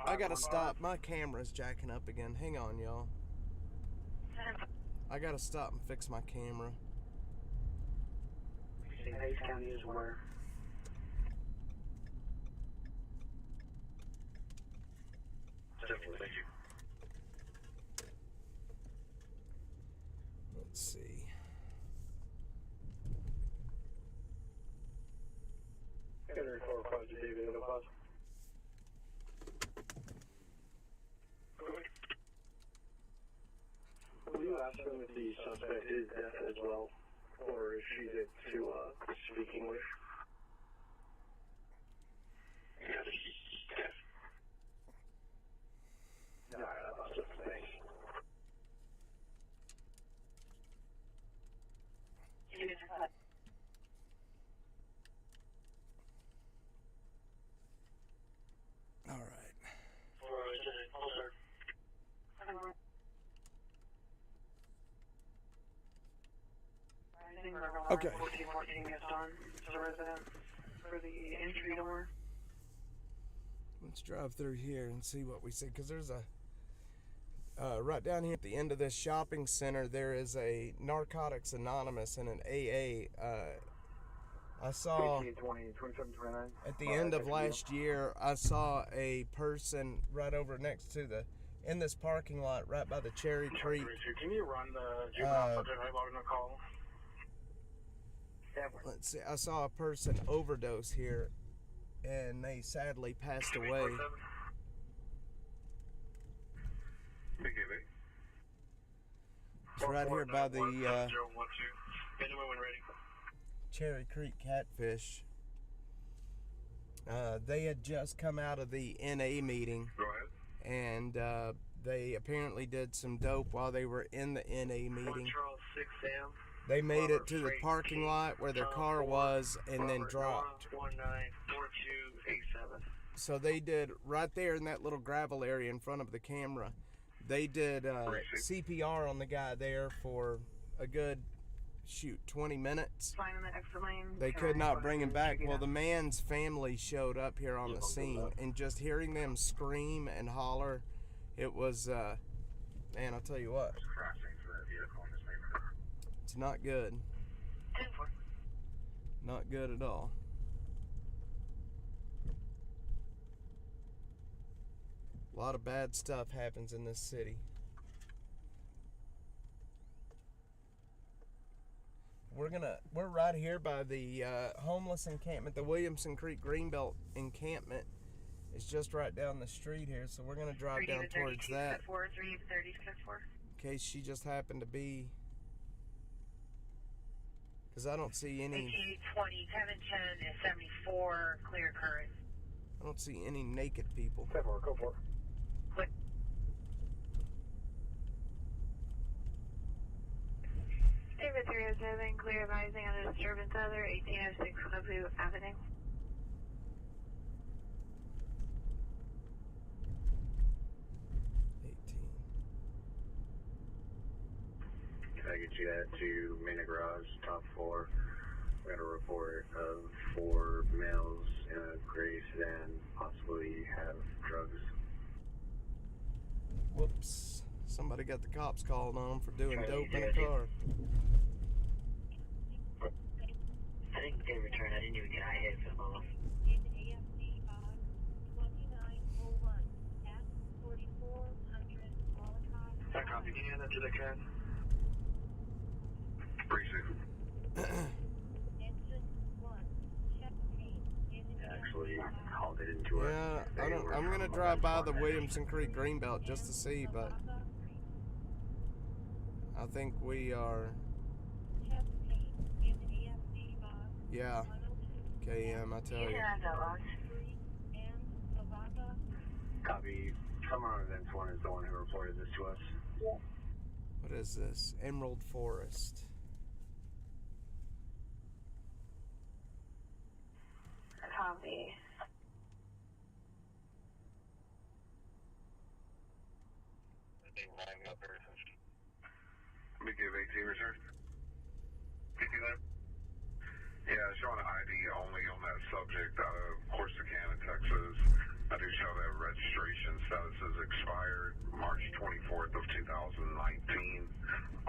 D: I gotta stop. My camera's jacking up again. Hang on, y'all. I gotta stop and fix my camera.
F: Hayes County is where?
A: Definitely, thank you.
D: Let's see.
F: Henry 45 to David in the bus. Will you ask them if the suspect is deaf as well, or if she's able to speak English?
M: Yeah, she's deaf.
F: Alright, that's just a thing.
D: All right. Okay.
J: 1414 is done to the resident for the entry door.
D: Let's drive through here and see what we see, because there's a right down here at the end of this shopping center, there is a Narcotics Anonymous and an AA. I saw
F: 18, 20, 27, 29.
D: at the end of last year, I saw a person right over next to the in this parking lot right by the Cherry Creek.
F: Can you run the juvenile subject I logged in the call?
D: Let's see, I saw a person overdose here, and they sadly passed away. It's right here by the Cherry Creek Catfish. They had just come out of the NA meeting.
I: Go ahead.
D: And they apparently did some dope while they were in the NA meeting. They made it to the parking lot where their car was and then dropped.
F: 194287.
D: So they did right there in that little gravel area in front of the camera. They did CPR on the guy there for a good, 20 minutes.
J: Fine in the exit lane.
D: They could not bring him back. Well, the man's family showed up here on the scene, and just hearing them scream and holler, it was, man, I'll tell you what. It's not good. Not good at all. A lot of bad stuff happens in this city. We're right here by the homeless encampment. The Williamson Creek Greenbelt encampment is just right down the street here, so we're gonna drive down towards that. In case she just happened to be, because I don't see any.
G: 1820, 1010 is 74, clear current.
D: I don't see any naked people.
F: 7-4, go for it.
J: David 307, clear advising on a disturbance other 1806 Clubview Avenue.
H: Can I get you that to Mina Garage, top floor? We got a report of 4 males in a gray sedan possibly have drugs.
D: Whoops. Somebody got the cops called on for doing dope in a car.
G: I think they returned. I didn't even get a head film off.
N: In AFC 2901 at 4400 Molotov.
F: That copy. Can you hand that to the cat?
I: Appreciate
N: Engine 1. Check paint.
H: Actually called it into us.
D: Yeah, I'm gonna drive by the Williamson Creek Greenbelt just to see, but I think we are. Yeah. KM, I tell you.
H: Copy. Summer on Events 1 is the one who reported this to us.
D: What is this? Emerald Forest.
J: Copy.
I: Let me give 18 return. Yeah, showing ID only on that subject out of Corsicana, Texas. I do show that registration status is expired March 24th of 2019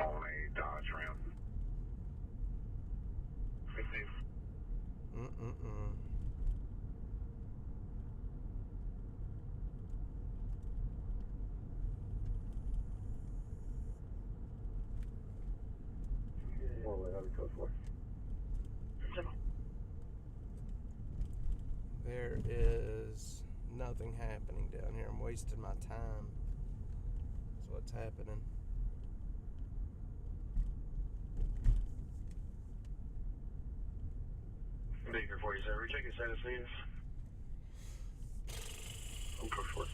I: on a Dodge Ram.
D: There is nothing happening down here. I'm wasting my time. That's what's happening.
A: Baker 47, we're checking status, please. I'm code 4.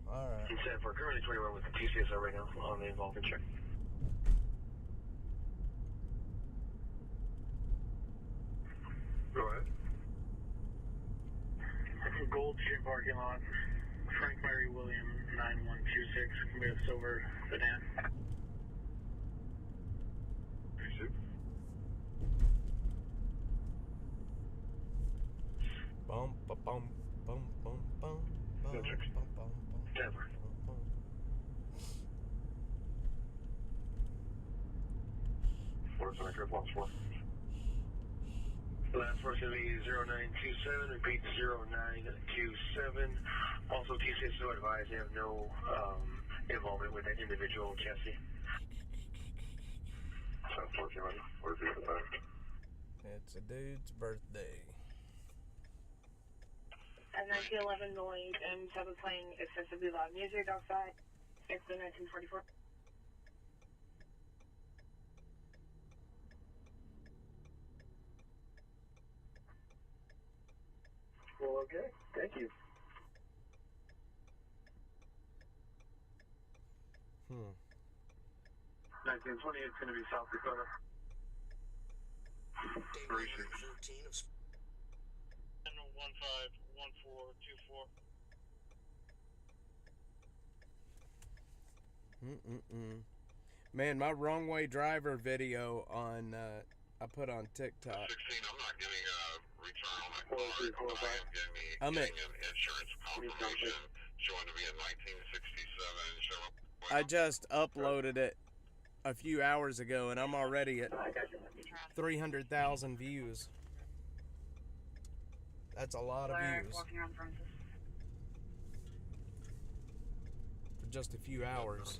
D: Alright.
A: I'm set for currently 21 with the TCSR right now on the involvement check.
I: Go ahead.
F: Gold Street parking lot. Frank Mary William 9126 with silver sedan.
D: Bum ba bum bum bum bum bum bum bum
A: Denver.
F: Last
A: for is going to be 0927. Repeat 0927. Also, TCS so advised they have no involvement with that individual chassis.
I: Where's the other side?
D: It's a dude's birthday.
J: And 1911 noise and sub playing excessively loud music outside. It's the 1944.
H: Well, okay. Thank you.
F: 1920 is going to be South Dakota.
K: 13 of 151424.
D: Man, my wrong way driver video on I put on TikTok.
I: 16, I'm not getting a return on that car. I am
D: I'm
I: getting an insurance confirmation showing to be a 1967 Chevrolet.
D: I just uploaded it a few hours ago, and I'm already at 300,000 views. That's a lot of views for just a few hours.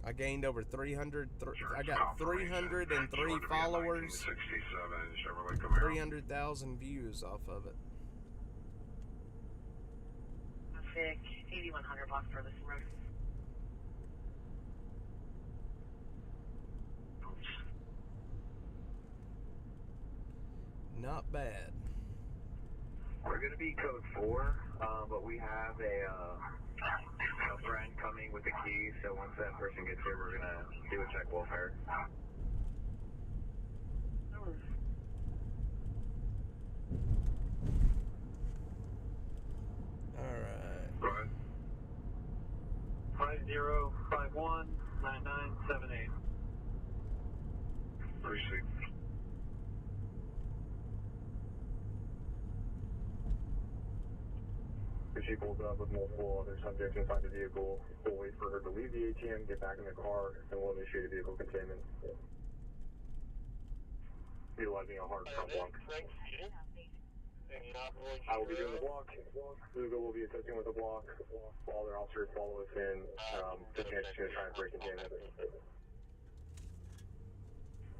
D: I gained over 300. I got 303 followers. 300,000 views off of it.
J: 8100 block for this road.
D: Not bad.
H: We're going to be code 4, but we have a friend coming with the key, so once that person gets here, we're going to do a check welfare.
D: Alright.
F: Go ahead. 50519978.
I: Receipt.
H: If she pulls up with multiple other subjects inside the vehicle, we'll wait for her to leave the ATM, get back in the car, and we'll initiate a vehicle containment. Utilizing a hard front block. I will be doing the block. Lugo will be assisting with the block. All their officers follow us in. The chance is going to try and break containment.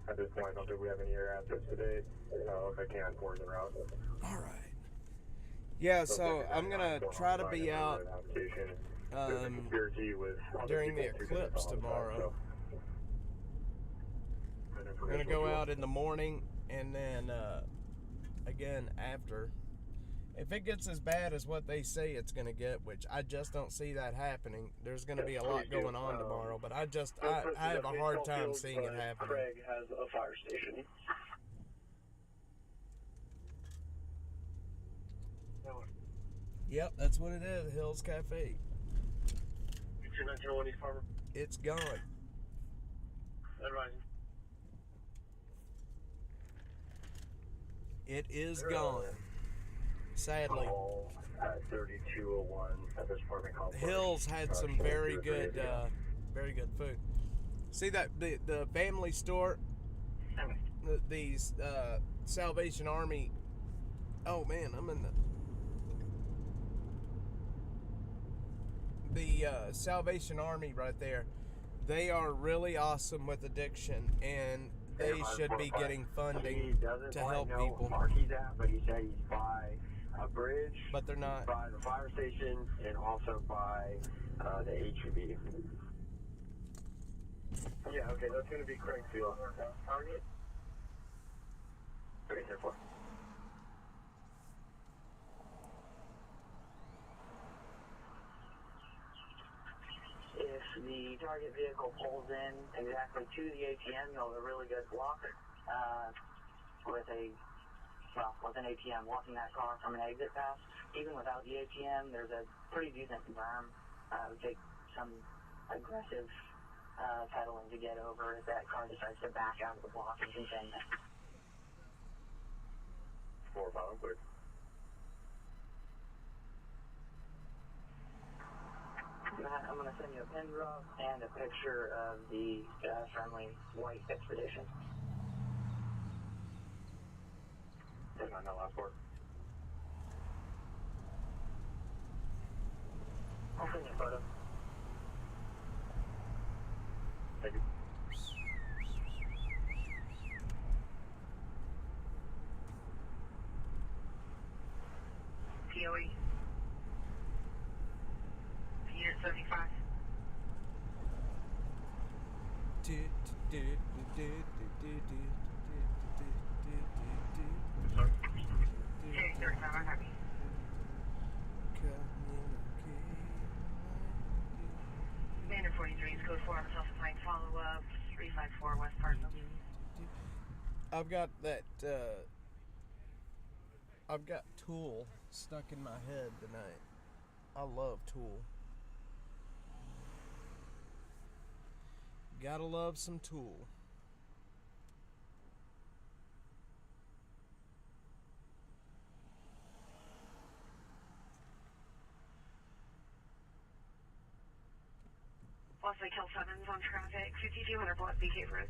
H: At this point, I don't think we have any air assets today. If I can, forward the route.
D: Alright. Yeah, so I'm gonna try to be out during the eclipse tomorrow. I'm gonna go out in the morning and then again after. If it gets as bad as what they say it's gonna get, which I just don't see that happening, there's gonna be a lot going on tomorrow, but I have a hard time seeing it happening.
H: Craig has a fire station.
D: Yep, that's what it is, Hills Cafe.
A: It's your 1901 East Farmer.
D: It's gone.
A: Advising.
D: It is gone. Sadly.
H: At 3201 at this apartment complex.
D: Hills had some very good food. See that the family store, these Salvation Army. Oh man, I'm in the Salvation Army right there. They are really awesome with addiction, and they should be getting funding to help people.
H: He's at, but he said he's by a bridge.
D: But they're not.
H: By the fire station and also by the HEB. Yeah, okay, that's going to be Craigfield. Target? 34.
O: If the target vehicle pulls in exactly to the ATM, you'll have a really good block with an ATM walking that car from an exit pass. Even without the ATM, there's a pretty decent berm. It would take some aggressive pedaling to get over if that car decides to back out of the block and contain it.
H: 4-5, clear.
O: I'm going to send you a and a picture of the friendly white Expedition.
H: That's not last word.
O: I'll send you a photo.
H: Thank you.
O: POE. Unit 75. I'm happy. Commander 43 is code 4 on the self-assigned follow-up, 354 West Parsons.
D: I've got that, I've got Tool stuck in my head tonight. I love Tool. Gotta love some Tool.
J: Wesley Kill 7's on traffic, 5200 block BK Road.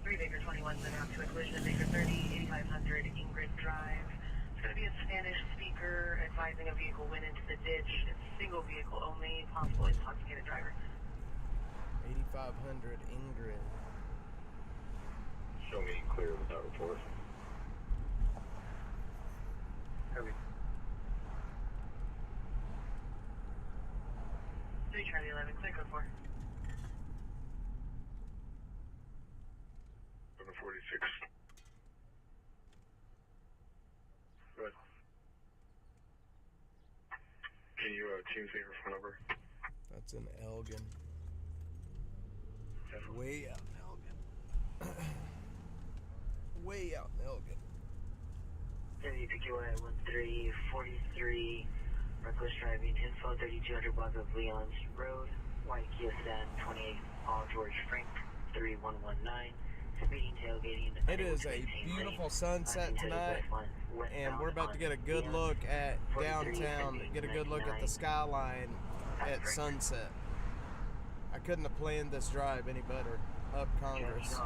J: Baker 21's been out to a collision at Baker 30, 8500 Ingrid Drive. It's going to be a Spanish speaker advising a vehicle went into the ditch. It's single vehicle only, possible intoxicated driver.
D: 8500 Ingrid.
H: Show me clear with that report. Heavy.
J: 3 Charlie 11, clear code 4.
I: 46. Good. Can you team say her phone number?
D: That's in Elgin. Way out in Elgin. Way out in Elgin.
O: WPQI 1343, reckless driving, info 3200 block of Leon's Road, white Kia sedan, 28 Paul George Frank, 3119. Speeding, tailgating.
D: It is a beautiful sunset tonight, and we're about to get a good look at downtown, get a good look at the skyline at sunset. I couldn't have planned this drive any better. Up Congress.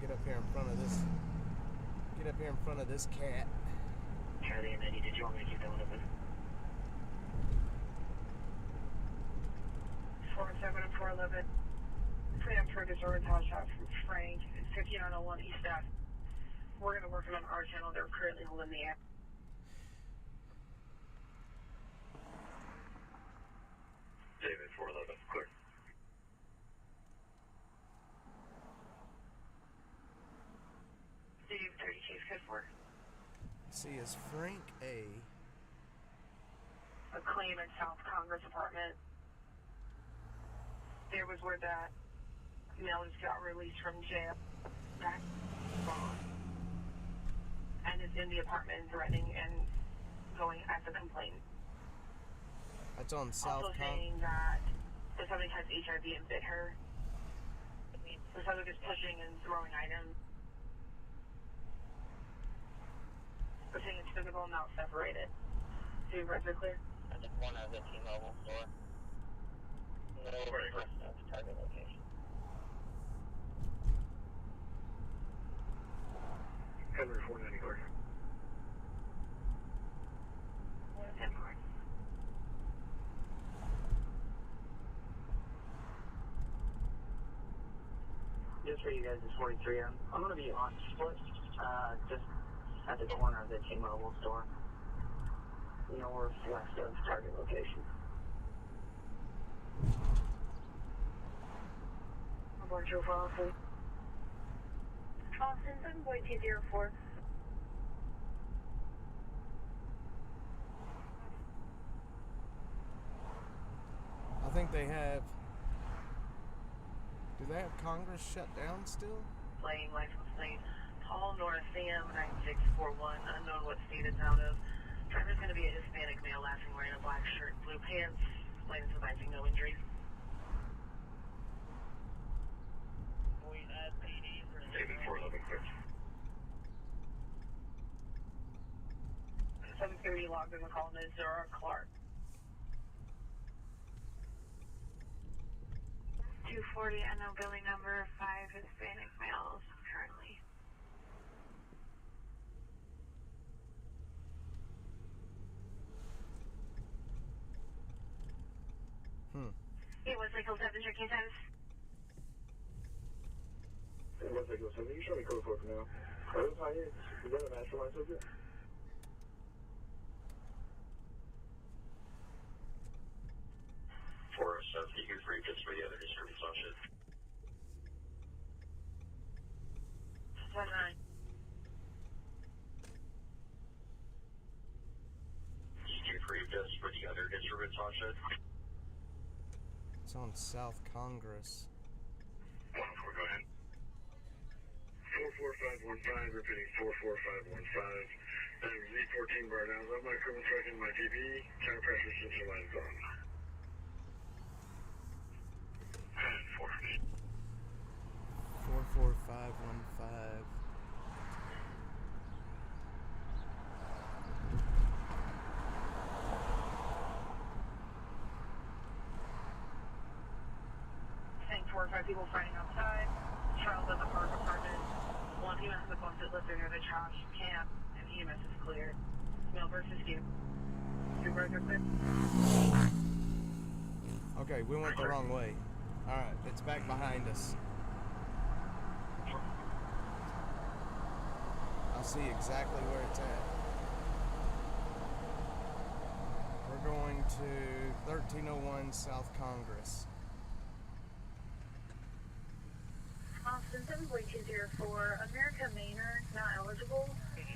D: Get up here in front of this. Get up here in front of this cat.
O: Charlie and Eddie, did you want me to keep that one open?
J: 407 and 411. Plan for disorder house shot from Frank. It's 5901 East Ave. We're going to work on our channel. They're currently holding the air.
H: David 411, clear.
J: David 30 case code 4.
D: See, is Frank A
J: claim in South Congress apartment. There was where that male just got released from jail. That's wrong. And is in the apartment threatening and going at the complaint.
D: That's on South
J: Also saying that the subject has HIV and bit her. The subject is pushing and throwing items. We're saying it's visible, not separated. So you guys are clear?
O: I just one out of the T-Mobile store. No person at the target location.
H: Henry 490 clear.
J: 10 card.
O: Just for you guys, it's 43. I'm going to be on split, just at the corner of the T-Mobile store, northwest of target location.
J: Aboard your file, please.
N: Austin 7.204.
D: I think they have. Do they have Congress shut down still?
J: Playing license plate. Paul North Sam 9641. Unknown what state it's out of. Driver's going to be a Hispanic male, laughing, wearing a black shirt, blue pants,
O: Planes advising no injuries. We had PD for
M: 7411 clear.
O: 730 logged in the call to Zora Clark.
J: 240 unknown building number, 5 Hispanic males currently. It was like 07 checking status.
M: It looks like it was something. You show me code 4 for now. Are those high hits? Is that a mastermind subject? For us, you free just for the other disturbance on shit.
J: 19.
M: You free just for the other disturbance on shit.
D: It's on South Congress.
M: 104, go ahead. 44515, repeating 44515. Z14 bar down. I'm my equipment tracking my PPE. Counter pressure sensor lights on.
D: 44515.
O: Saying 4 or 5 people fighting outside. Charles at the park apartment. One EMS is busted lifter near the trash can, and EMS is clear. Male versus you. Super good.
D: Okay, we went the wrong way. Alright, it's back behind us. I see exactly where it's at. We're going to 1301 South Congress.
N: Austin 74204, America Maynard, not eligible.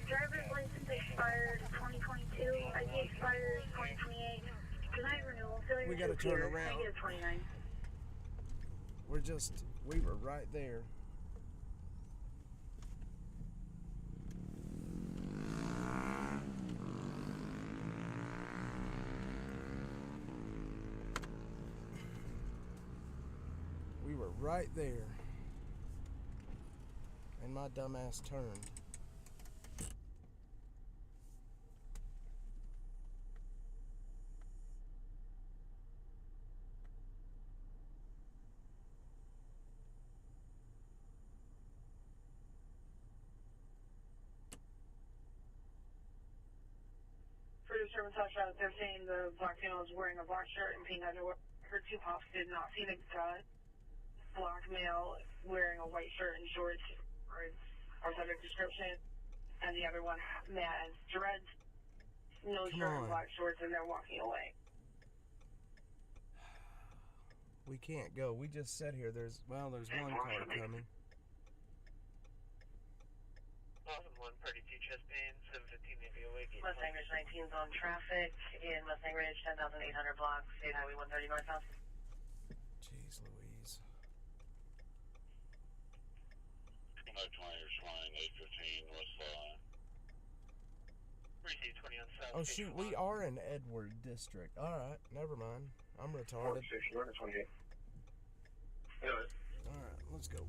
N: Driver's license expired 2022, ID expires 2028. Tonight renewal, failure
D: We
N: to
D: gotta turn
N: appear,
D: around.
N: negative 29.
D: We were right there. We were right there. And my dumbass turned.
O: For disturbance outside, they're saying the black female is wearing a black shirt and pink underwear. Her 2 pops did not see the black male wearing a white shirt and shorts or subject description, and the other one has dreads, no
D: Come
O: shirt
D: on.
O: and black shorts, and they're walking away.
D: We can't go. We just sat here. There's one car coming.
H: Bottom 1, party 2, chest pain, 715 may be awake.
O: Mustang Ridge 19's on traffic in Mustang Ridge, 10,800 blocks, State Highway 130 northbound.
D: Jeez Louise.
K: 520 or Shrine, 815 West Line.
H: Receive 20 on South.
D: Oh shoot, we are in Edward District. Alright, never mind. I'm retarded.
M: 460, 28. Good.
D: Alright, let's go.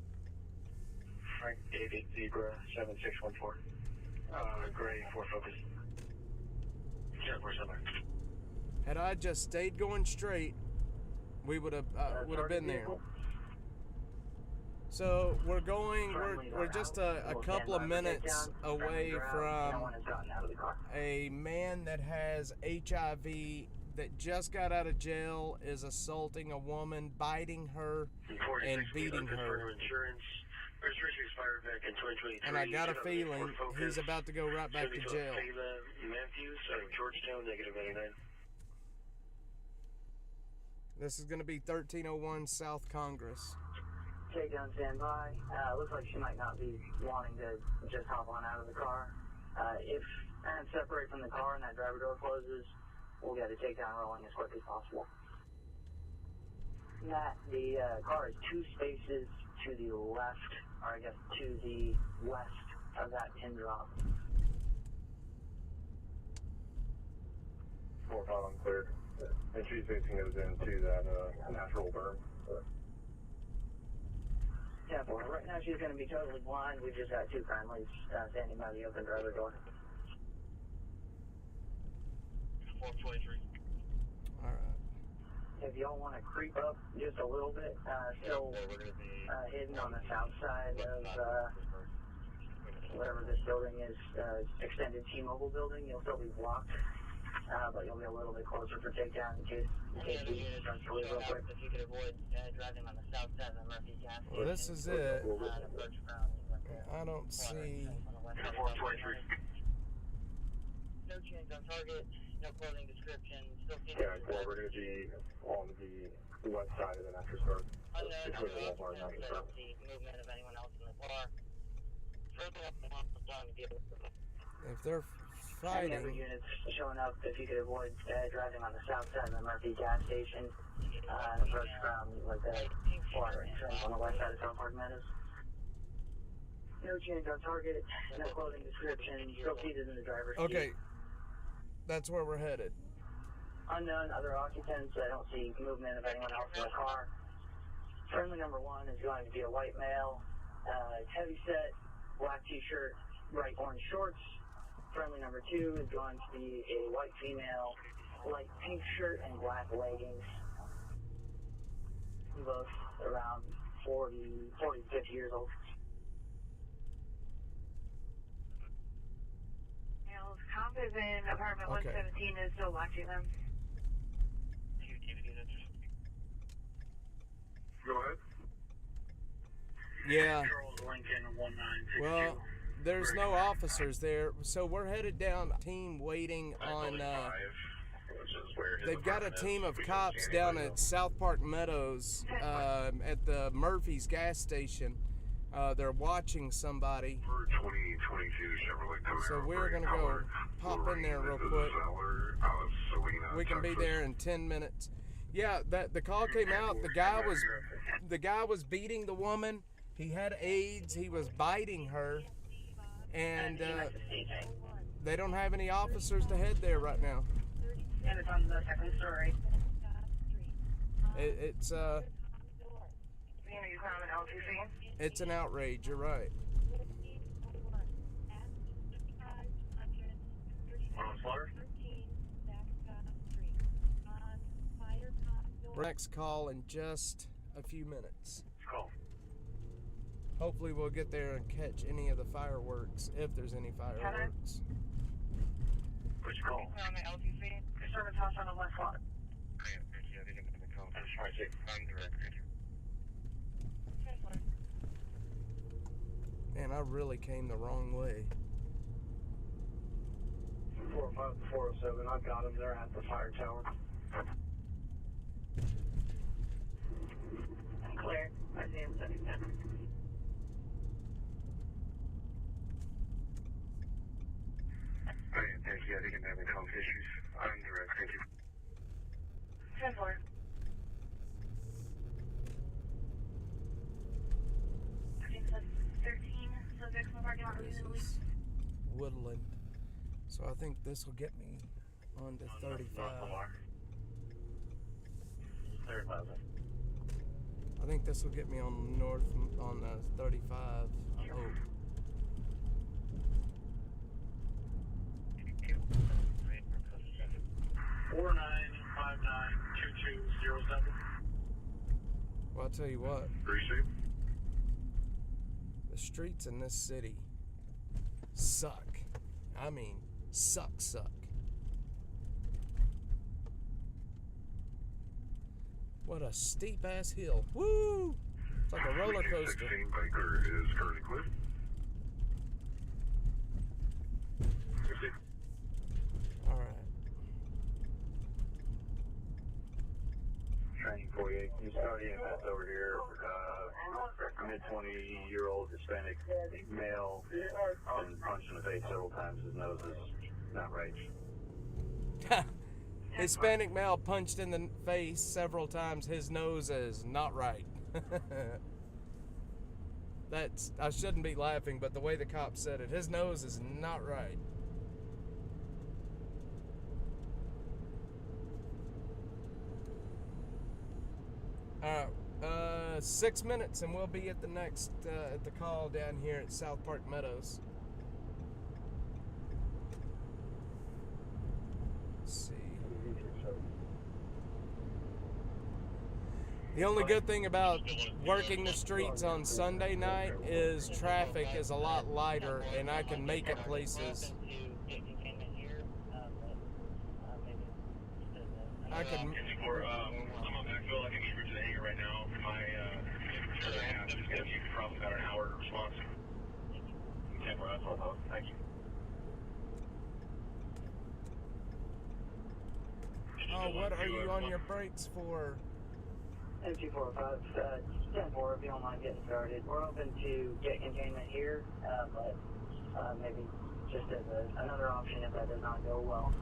M: Frank David Zebra 7614. Gray 4 focus. 1047.
D: Had I just stayed going straight, we would have been there. So we're just a couple of minutes away from a man that has HIV that just got out of jail, is assaulting a woman, biting her, and beating her.
A: Insurance. Registration expired back in 2023.
D: And I got a feeling he's about to go right back to jail.
A: Matthews out of Georgetown, negative 99.
D: This is going to be 1301 South Congress.
O: Takedown standby. Looks like she might not be wanting to just hop on out of the car. If and separate from the car and that driver door closes, we'll get a takedown rolling as quick as possible. Matt, the car is 2 spaces to the left, or I guess to the west of that pin drop.
M: 4 bottom cleared.
I: And she's facing goes into that natural berm.
O: Yeah, for right now she's going to be totally blind. We just got two friendlies standing by the open driver door.
K: 423.
D: Alright.
O: If y'all want to creep up just a little bit, still hidden on the south side of whatever this building is, extended T-Mobile building, you'll still be blocked, but you'll be a little bit closer for takedown in case we start to leave real quick. If you could avoid driving on the south side of the Murphy gas station.
D: Well, this is it. I don't see...
K: 423.
O: No change on target, no clothing description, still see
I: Yeah, well, we're going to be on the west side of the natural berm. Between the Walmart and natural berm.
O: see movement of anyone else in the car.
D: If they're
O: Any other
D: fighting...
O: units showing up, if you could avoid driving on the south side of the Murphy gas station and approach from like the water entrance on the west side of South Park Meadows. No change on target, no clothing description, still seated in the driver's seat.
D: Okay. That's where we're headed.
O: Unknown other occupants, I don't see movement of anyone else in the car. Friendly number one is going to be a white male, heavy set, black t-shirt, bright orange shorts. Friendly number two is going to be a white female, light pink shirt and black leggings. Both around 40 to 50 years old.
J: Males, comp is in apartment
D: Okay.
J: 117 is still watching them.
I: Go ahead.
D: Yeah.
F: Charles Lincoln 1962.
D: Well, there's no officers there, so we're headed down. Team waiting on. They've got a team of cops down at South Park Meadows at the Murphy's gas station. They're watching somebody.
I: 2022 Chevrolet Camaro.
D: So we're gonna go pop in there real quick. We can be there in 10 minutes. Yeah, that the call came out. The guy was beating the woman. He had AIDS. He was biting her, and they don't have any officers to head there right now.
J: And it's on the second story.
D: It's
J: You know, you found an LTC?
D: it's an outrage. You're right. Next call in just a few minutes.
I: Call.
D: Hopefully we'll get there and catch any of the fireworks, if there's any fireworks.
I: Which call?
J: On the LTC. Service house on the left lot.
D: Man, I really came the wrong way.
H: 405 407, I've got them. They're at the fire tower.
J: Clear. I see him 77.
I: Thank you. I think I'm having health issues. I'm direct. Thank you.
J: 10-4. I think that's 13 subjects in the parking lot.
D: This is Woodland. So I think this will get me on to 35. I think this will get me on north on 35. I hope. Well, I'll tell you what. The streets in this city suck. I mean, suck. What a steep ass hill. Woo! It's like a roller coaster.
I: 16 Baker is currently clear.
D: All right.
H: Training 48. You saw the EMS over here. Mid-20-year-old Hispanic male been punched in the face several times. His nose is not right.
D: Hispanic male punched in the face several times. His nose is not right. I shouldn't be laughing, but the way the cop said it, his nose is not right. All right, 6 minutes and we'll be at the next, at the call down here at South Park Meadows. Let's see. The only good thing about working the streets on Sunday night is traffic is a lot lighter and I can make it places. I can.
K: I'm on backfill. I can get rid of the hangar right now. My it's going to be probably about an hour response. Thank you.
D: Oh, what are you on your brakes for?
O: M245, 10-4, if you don't mind getting started. We're open to get containment here, but maybe just as another option if that does not go well.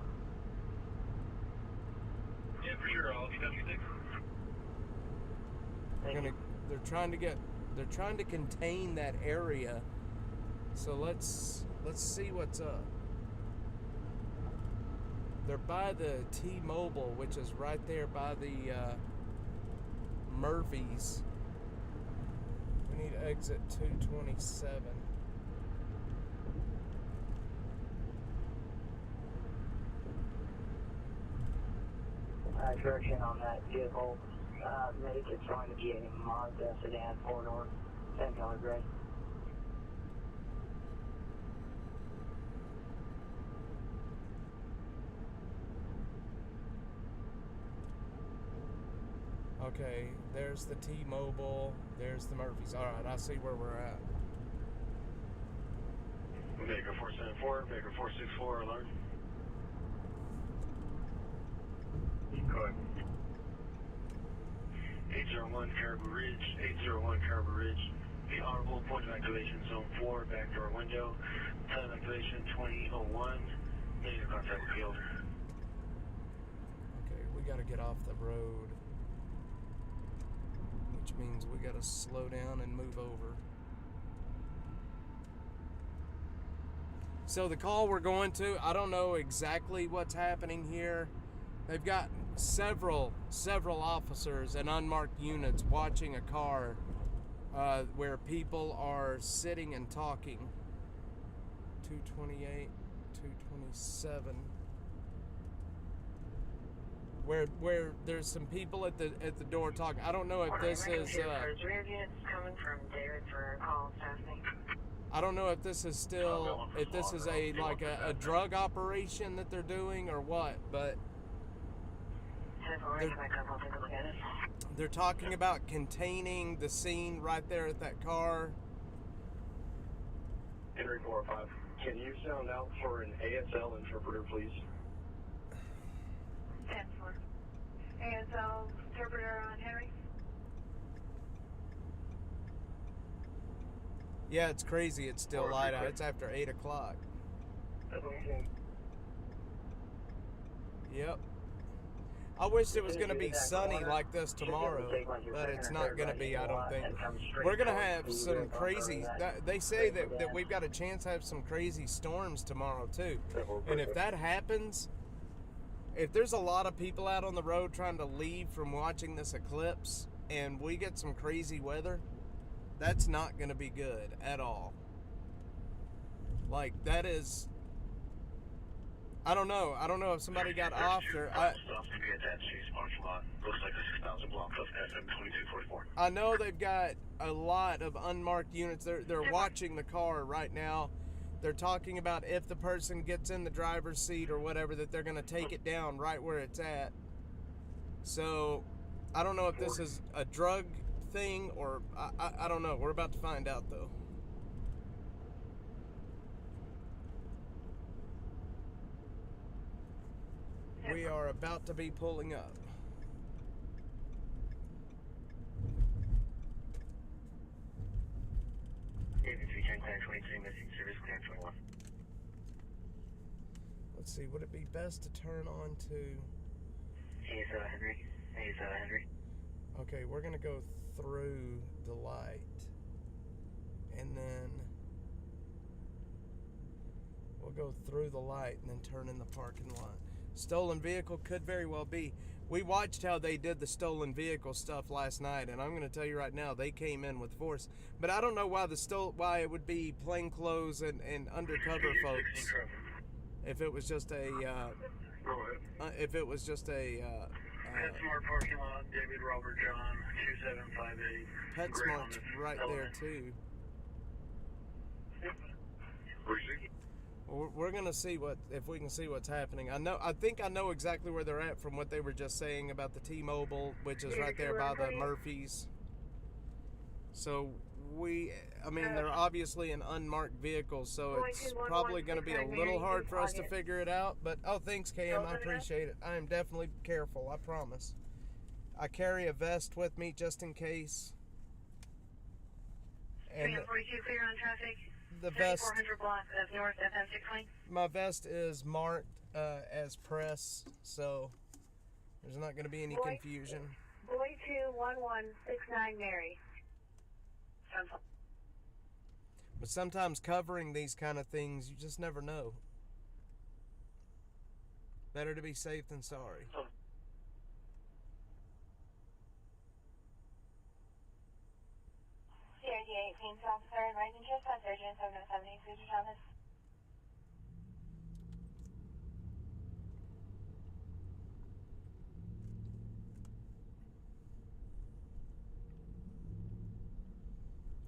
K: Yeah, for sure. I'll be W6.
D: They're trying to contain that area. So let's see what's up. They're by the T-Mobile, which is right there by the Murphy's. We need exit 227.
O: Correction on that vehicle. Make it's going to be a Mazda sedan 4-door, 10-color gray.
D: Okay, there's the T-Mobile, there's the Murphy's. All right, I see where we're at.
A: Baker 474, Baker 464, alert.
K: Go ahead.
A: 801 Caribou Ridge, 801 Caribou Ridge. The honorable point of activation, zone 4, back door window. Time of activation 2001. Major contact with field.
D: Okay, we got to get off the road, which means we got to slow down and move over. So the call we're going to, I don't know exactly what's happening here. They've got several officers and unmarked units watching a car where people are sitting and talking. 228, 227. Where there's some people at the door talking. I don't know if this is.
J: Coming from David for call staffing.
D: I don't know if this is still, if this is a drug operation that they're doing or what, but they're talking about containing the scene right there at that car.
H: Henry 405, can you sound out for an ASL interpreter, please?
J: 10-4. ASL interpreter on Henry.
D: Yeah, it's crazy. It's still light out. It's after 8 o'clock. Yep. I wish it was going to be sunny like this tomorrow, but it's not going to be, I don't think. We're going to have some crazy, they say that we've got a chance to have some crazy storms tomorrow too. And if that happens, if there's a lot of people out on the road trying to leave from watching this eclipse and we get some crazy weather, that's not going to be good at all. Like, that is... I don't know if somebody got off there. I know they've got a lot of unmarked units. They're watching the car right now. They're talking about if the person gets in the driver's seat or whatever, that they're going to take it down right where it's at. So, I don't know if this is a drug thing or I don't know. We're about to find out though. We are about to be pulling up. Let's see, would it be best to turn on to...
O: He's Henry. Henry.
D: Okay, we're going to go through the light. And then... we'll go through the light and then turn in the parking lot. Stolen vehicle could very well be. We watched how they did the stolen vehicle stuff last night, and I'm going to tell you right now, they came in with force. But I don't know why why it would be plainclothes and undercover folks. If it was just a
F: PetSmart parking lot, David Robert John, 2758.
D: PetSmart's right there too. We're gonna see if we can see what's happening. I think I know exactly where they're at from what they were just saying about the T-Mobile, which is right there by the Murphys. So they're obviously an unmarked vehicle, so it's probably going to be a little hard for us to figure it out. But thanks, KM, I appreciate it. I am definitely careful, I promise. I carry a vest with me just in case. And
J: 42 clear on traffic.
D: The vest.
J: 400 block of North FM 6 lane.
D: My vest is marked as press, so there's not going to be any confusion.
N: Boy 21169 Mary.
D: But sometimes covering these kind of things, you just never know. Better to be safe than sorry.
N: CRD 18 officer and rising just on Surgeon 707 Cedar Thomas.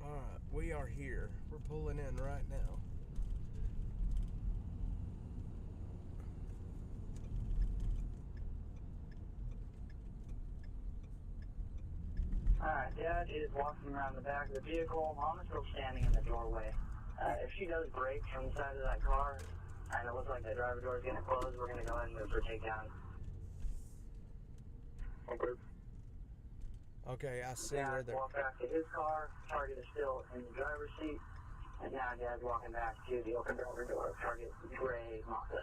D: Alright, we are here. We're pulling in right now.
O: Alright, Dad is walking around the back of the vehicle. Mom is still standing in the doorway. If she does break from the side of that car, and it looks like the driver door is going to close, we're going to go ahead and move for takedown.
F: Okay.
D: Okay, I see
O: Dad
D: where they're...
O: walked back to his car. Target is still in the driver's seat. And now Dad's walking back to the open driver door. Target gray Mazda.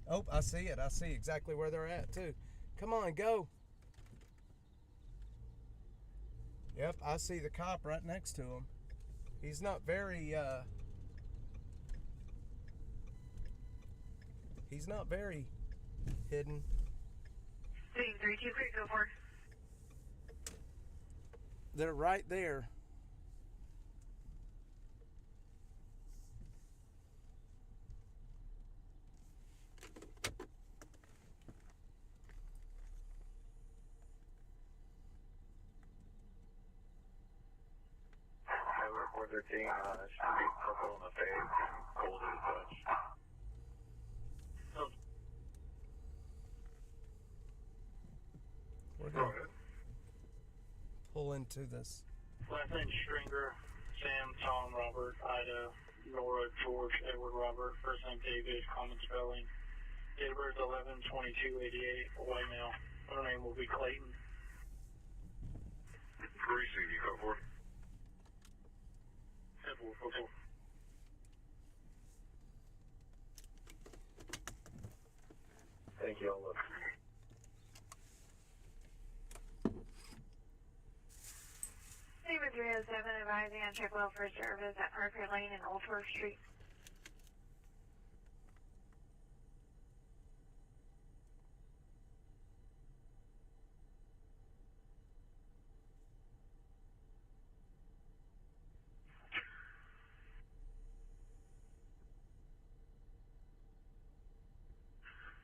D: Oh, I see it. I see exactly where they're at, too. Come on, go. Yep, I see the cop right next to him. He's not very, he's not very hidden.
J: 32 quick, go for it.
D: They're right there.
I: Highway 413, should be purple in the face and cold as touch.
D: We're going to pull into this.
F: Last name Stringer, Sam, Tom, Robert, Ida, Nora, George, Edward, Robert. First name David, common spelling. Date of birth 11/22/88, white male. Her name will be Clayton.
I: Receive, you go for it.
F: Edward, purple.
H: Thank you, I'll look.
J: David 307 advising on trip well for service at Parker Lane and Old Fork Street.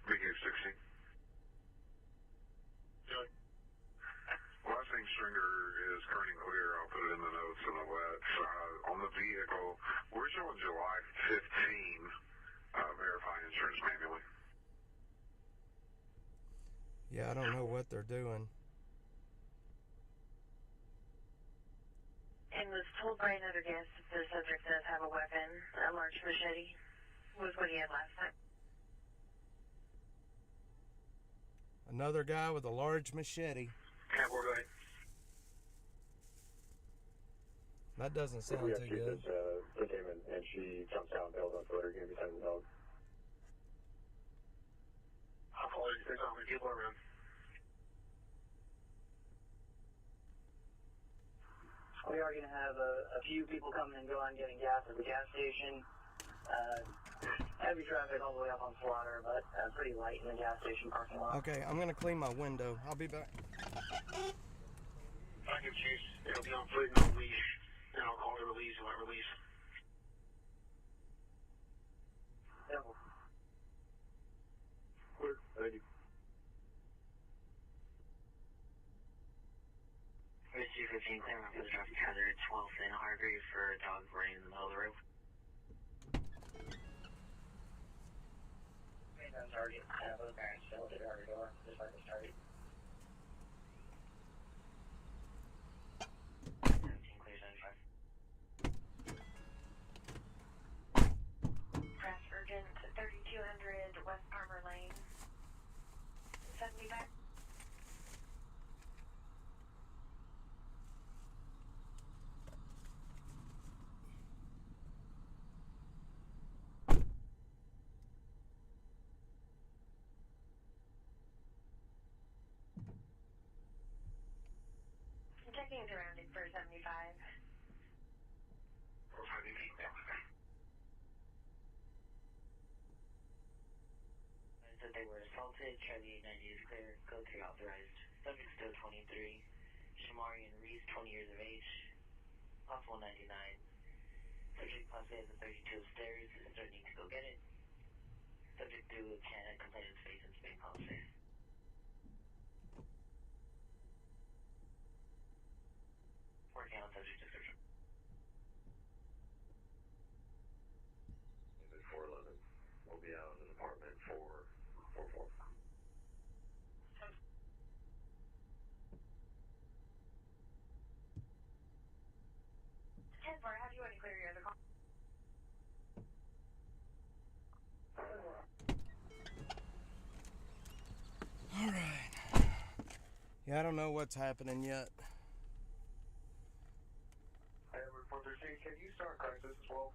I: BK60. Last name Stringer is current and clear. I'll put it in the notes in the wet. On the vehicle, we're showing July 15. Verify insurance manually.
D: Yeah, I don't know what they're doing.
J: And was told by another guest that the subject does have a weapon, a large machete, was what he had last time.
D: Another guy with a large machete. That doesn't sound too good.
H: Containment, and she jumps out and bails on foot. Are you going to be sending the dog?
F: I'll follow you. There's not many people around.
O: We are going to have a few people coming and going, getting gas at the gas station. heavy traffic all the way up on Slaughter, but pretty light in the gas station parking lot.
D: Okay, I'm gonna clean my window. I'll be back.
F: I can choose. It'll be on foot and on leash. And I'll call to release and let release.
O: Devil.
F: Clear. Thank you.
O: Here's 215 clear for the traffic hazard 12th and Hargrave for a dog running in the middle of the road. On target. Both parents still to the other door. Just like this target. 17 clear 75.
N: Crash urgent 3200 West Armor Lane. 75. Checking surrounding for 75.
O: Said they were assaulted. Charlie 890 is clear. Code 3 authorized. Subject still 23. Shamari and Reese, 20 years of age. Possible 99. Subject possibly has a 32 upstairs. Is threatening to go get it. Subject through can complain of space and spin policy. Working on subject description.
P: 411. We'll be out in apartment 444.
N: 10-4, how do you want to clear your other call?
D: Alright. Yeah, I don't know what's happening yet.
F: Edward 413, can you start crisis as well?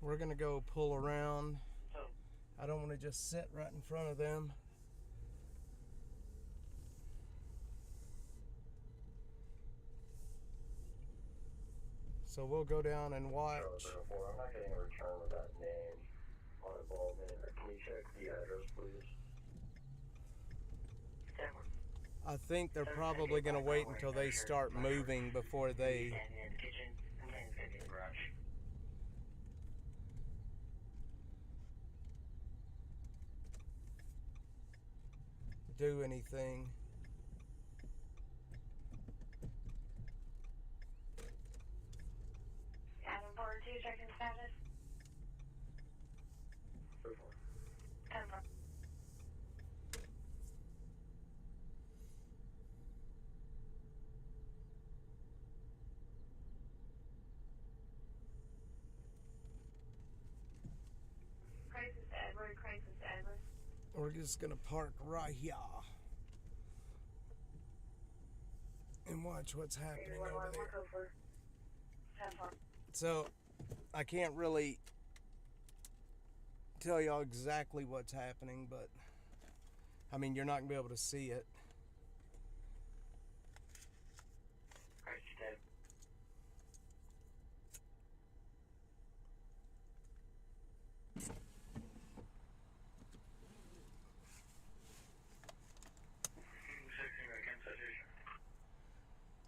D: We're gonna go pull around. I don't want to just sit right in front of them. So we'll go down and watch.
P: I'm not getting a return of that name on involvement. Can you check the address, please?
D: I think they're probably going to wait until they start moving before they do anything.
N: Adam 402, checking status. 10-4. Crisis to Edward, crisis to Edward.
D: We're just going to park right here and watch what's happening over there.
N: 10-4.
D: So I can't really tell y'all exactly what's happening, but I mean, you're not going to be able to see it.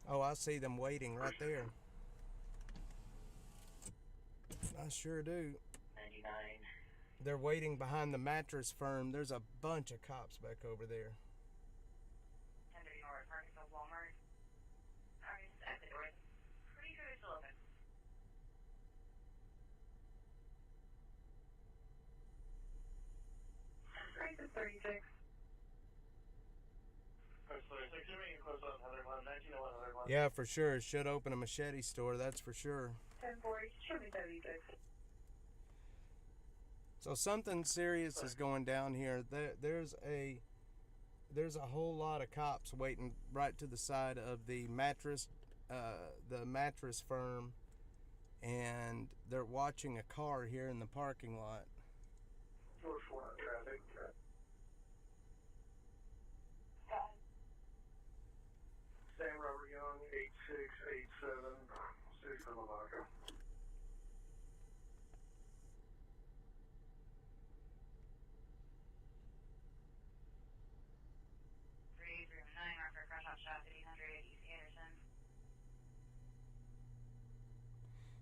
D: Oh, I see them waiting right there. I sure do.
O: 99.
D: They're waiting behind the mattress firm. There's a bunch of cops back over there.
N: 10 North, Arkansas Walmart. Alright, at the door. Pretty sure it's still open. Crisis 36.
D: Yeah, for sure. It should open a machete store, that's for sure.
N: 10-4, show me 36.
D: So something serious is going down here. There's a whole lot of cops waiting right to the side of the mattress firm, and they're watching a car here in the parking lot.
F: Traffic. Sam Robert Young, 8687,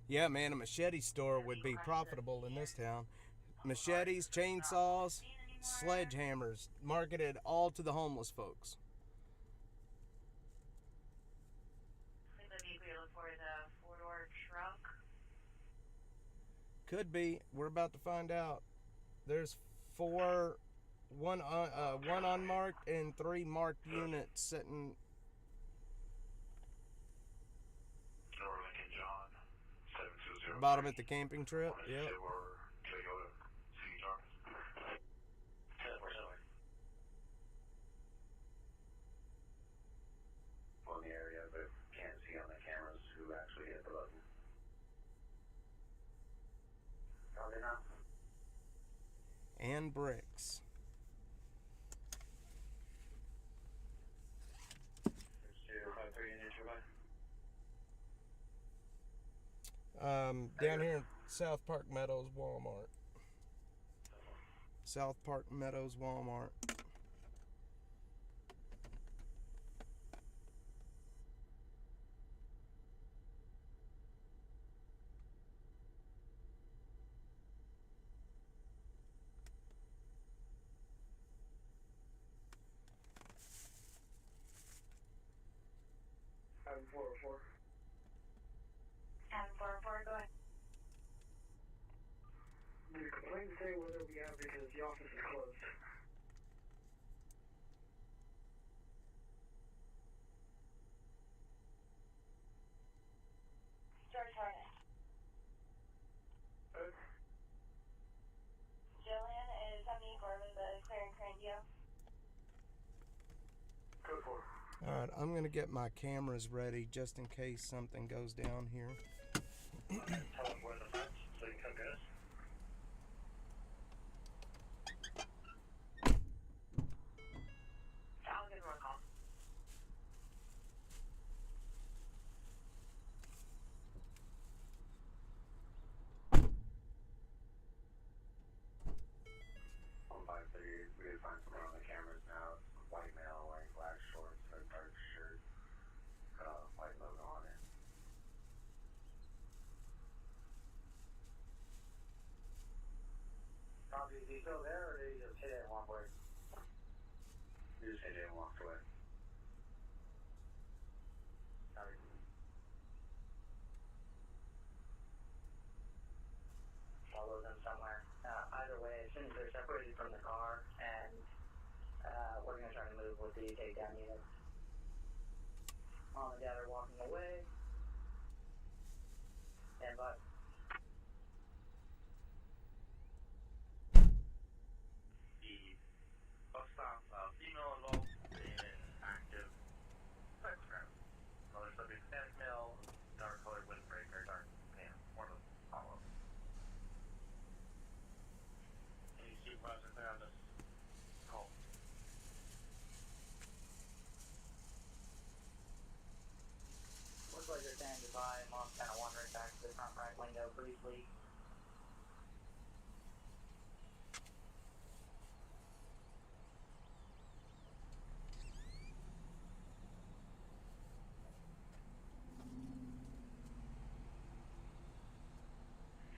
D: Yeah, man, a machete store would be profitable in this town. Machetes, chainsaws, sledgehammers, marketed all to the homeless folks.
N: The vehicle you look for is a four-door truck.
D: Could be. We're about to find out. There's one unmarked and 3 marked units sitting.
I: Lincoln John, 720.
D: Bottom at the camping trip. Yep.
P: On the area, but can't see on the cameras who actually hit the button. Probably not.
D: And bricks. Down here in South Park Meadows, Walmart. South Park Meadows, Walmart.
H: Adam 404.
N: Adam 404, go ahead.
H: The complaint say whether we have because the office is closed.
N: George Hornet. Jillian is 74 with the clear and Crandio.
H: Code 4.
D: Alright, I'm going to get my cameras ready just in case something goes down here.
F: Tell them where the fence so you can come get us.
N: I'll give him a call.
P: We did find someone on the cameras now. White male wearing black shorts, a dark shirt, white logo on it. Probably, is he still there or did he just hit it and walk away? He just hit it and walked away. Sorry. Follow them somewhere. Either way, as soon as they're separated from the car, and we're going to try to move with the takedown units. Mom and Dad are walking away. Stand by.
F: The bus stop, female involved in active sex crime. Another subject, Hispanic male, dark colored windbreaker, dark pants, one of them follow. Any supervisor there on this call?
O: Looks like they're saying goodbye. Mom's kind of wandering back to the front right window briefly.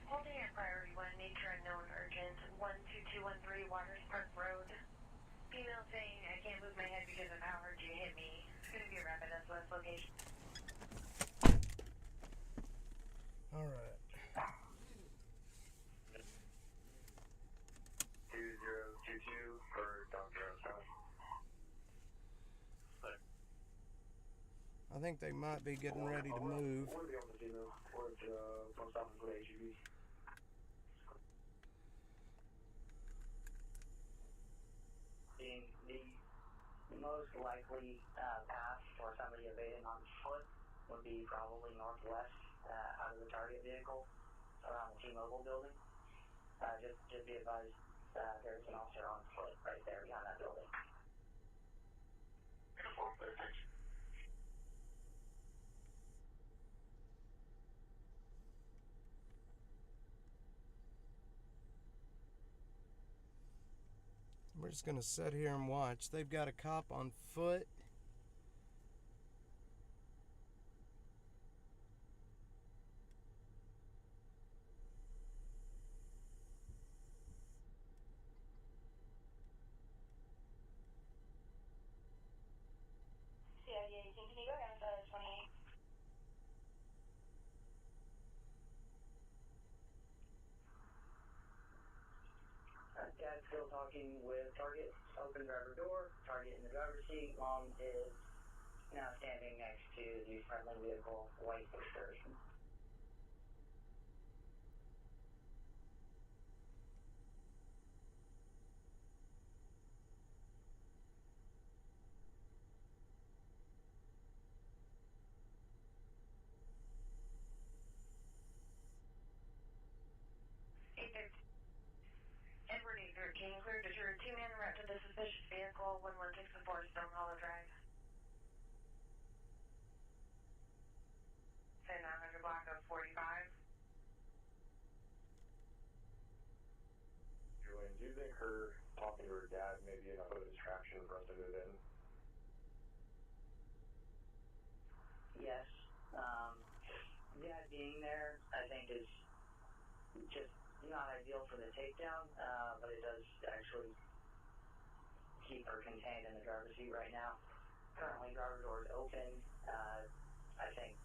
N: Holding at priority 1, nature unknown urgent, 12213 Waters Park Road. Female saying, I can't move my head because of how hard you hit me. It's going to be a rapid SOS location.
D: Alright.
P: 2022 for Dr. Osama.
D: I think they might be getting ready to move.
P: One of the other female, or from South Dakota HEB. The most likely path for somebody evading on foot would be probably northwest out of the target vehicle around the T-Mobile building. Just be advised there's an officer on foot right there behind that building.
D: We're just going to sit here and watch. They've got a cop on foot.
O: Still talking with target. Open driver door. Target in the driver's seat. Mom is now standing next to the friendly vehicle, white Excursion.
N: Edward 813, cleared to turn 2-man route to the suspicious vehicle, 1164 Stone Hollow Drive. Say 900 block of 45.
Q: Julian, do you think her talking to her dad may be enough of a distraction for us to move in?
O: Yes. Dad being there, I think, is just not ideal for the takedown, but it does actually keep her contained in the driver's seat right now. Currently, driver door is open. I think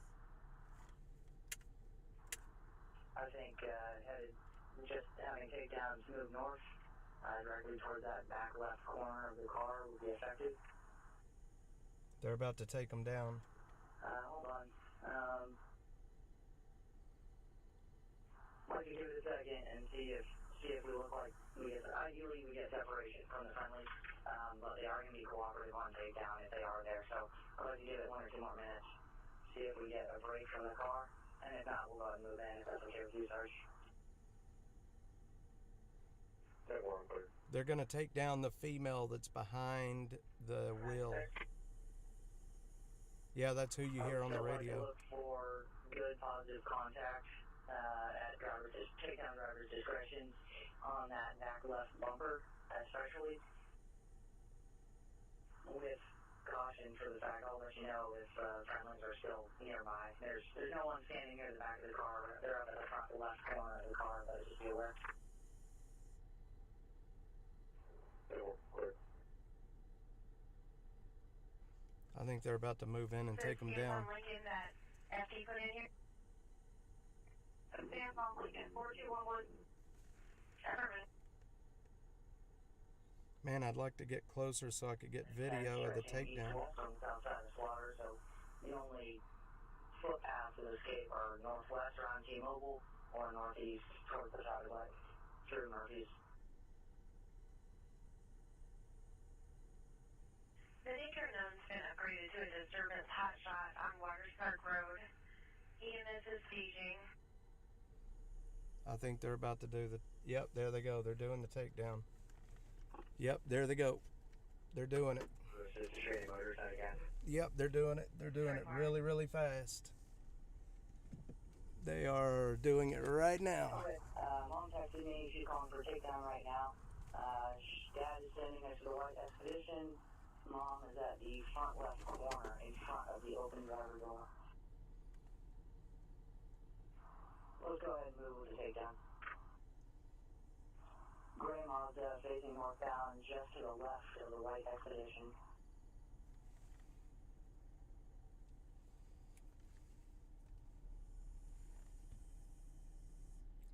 O: headed, just having takedowns move north, directly toward that back left corner of the car would be effective.
D: They're about to take them down.
O: Hold on. I'd like to give it a second and see if we look like ideally we get separation from the friendlies, but they are going to be cooperative on takedown if they are there. So I'd like to give it 1 or 2 more minutes, see if we get a break from the car, and if not, we'll go ahead and move in if that's okay with you, Sarge.
D: They're going to take down the female that's behind the wheel. Yeah, that's who you hear on the radio.
O: Look for good positive contact at takedown driver's discretion on that back left bumper, especially with caution for the fact I'll let you know if friendlies are still nearby. There's no one standing near the back of the car. They're up at the front left corner of the car, but just be aware.
D: I think they're about to move in and take them down.
N: Lincoln, that FT put in here. Stand on Lincoln, 4211.
D: Man, I'd like to get closer so I could get video of the takedown.
O: From outside the slaughter, so the only footpaths of escape are northwest around T-Mobile or northeast towards the satellite through Murphy's.
N: The danger known's been upgraded to a disturbance hotshot on Waters Park Road. EMS is staging.
D: I think they're about to do the... Yep, there they go. They're doing the takedown. Yep, there they go. They're doing it.
O: This is Shady Motors again.
D: Yep, they're doing it. They're doing it really, really fast. They are doing it right now.
O: Okay, Mom texted me. She's calling for a takedown right now. Dad is standing next to the white Expedition. Mom is at the front left corner in front of the open driver door. Let's go ahead and move with the takedown. Gray Mazda facing northbound just to the left of the white Expedition.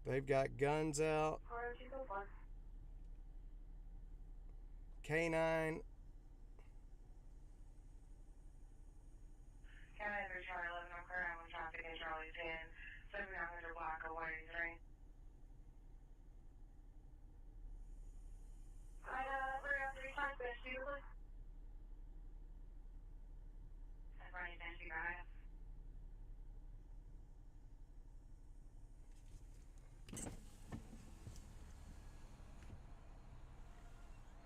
D: They've got guns out. K9.
N: County through Charlie 11, I'm clear on traffic in Charlie 10, 7900 block of 183. We're out 3 times, best usually. That's right, thank you, guys.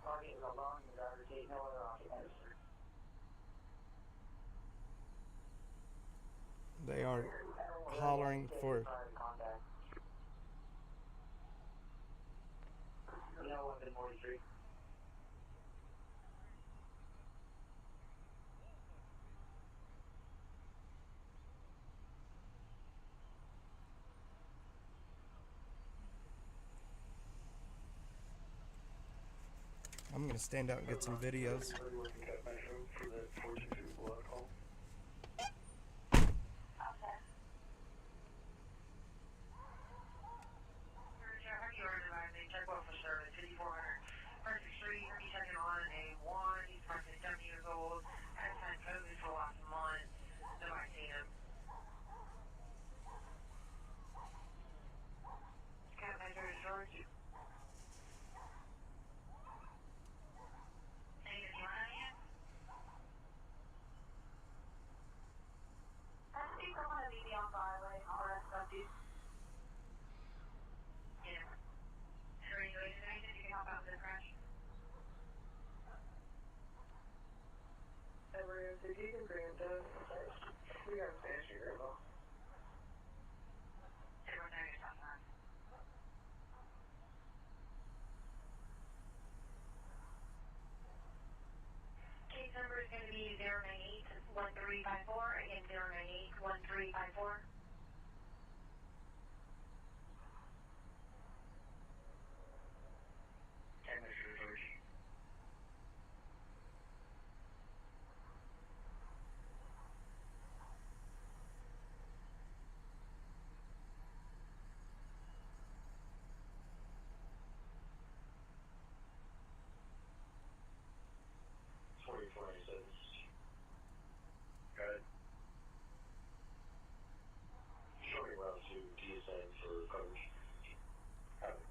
O: Target is alone in the driver's seat, no other occupants.
D: They are hollering for...
O: No weapon 43.
D: I'm going to stand out and get some videos.
N: Check one for service, 5400.
H: if you can grant us, we got Spanish here, though.
N: Case number is going to be 098-1354. Again, 098-1354.
Q: Got it. Showing route to DSN for coverage. Got it.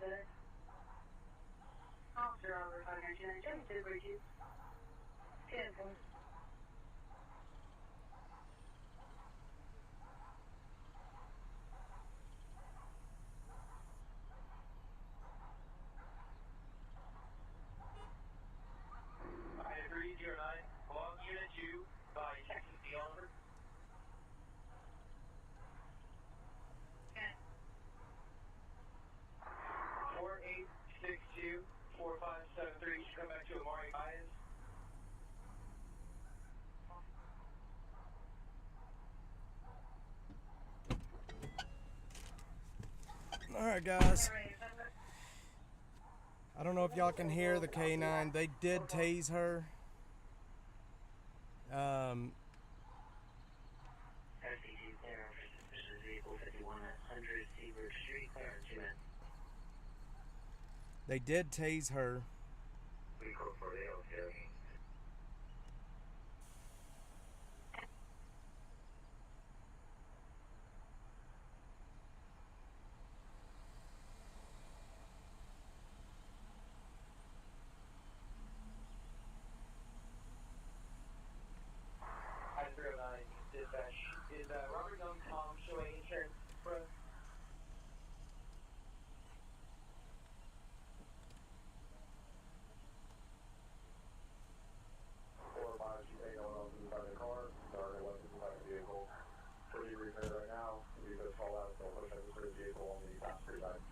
J: Good. Officer over 599, Jimmy to Bridges. 10-4.
H: I agree, 09. Long Unit 2 by Texas Beyond.
J: Okay.
H: 4862-4573. Should come back to Amari Baez.
D: Alright, guys. I don't know if y'all can hear the K9. They did tase her.
O: SCG clear for suspicious vehicle 5100 Seabird Street, clear on 2 men.
D: They did tase her.
O: We call for the LTO.
H: Dispatch. Is Robert Young Tom showing insurance for us?
Q: Four miles, you take no one else inside the car. There are no weapons inside the vehicle. For you repair right now, you just fall out, so push up the vehicle on the passenger side.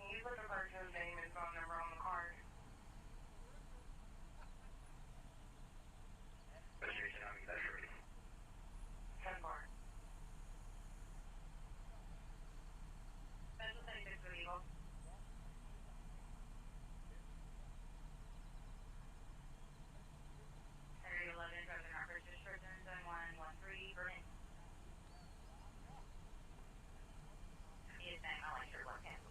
N: Can you put the person's name and phone number on the card?
O: That's right.
N: 10-4. Special 36 for Eagle. Area 11, driving our first description, zone 113, Vernon. He is saying, I like your left hand.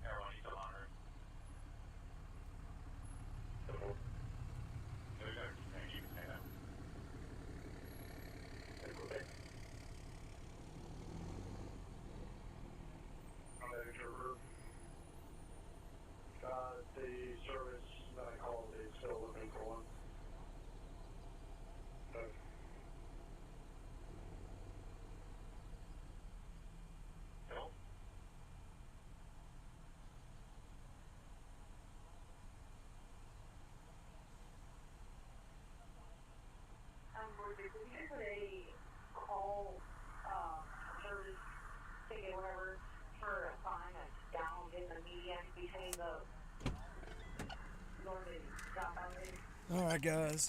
K: Everyone, you still on her? No, you gotta keep saying, you can say that.
Q: I'm the interpreter. The service that I called is still looking for one. Okay.
O: No?
J: Did we put a call, service ticket, whatever, for a sign that's down in the median between the north and southbound lanes?
D: Alright, guys.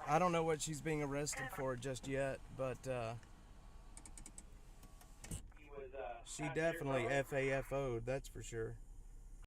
D: I don't know what she's being arrested for just yet, but
H: He was,
D: she definitely FAFO'd, that's for sure.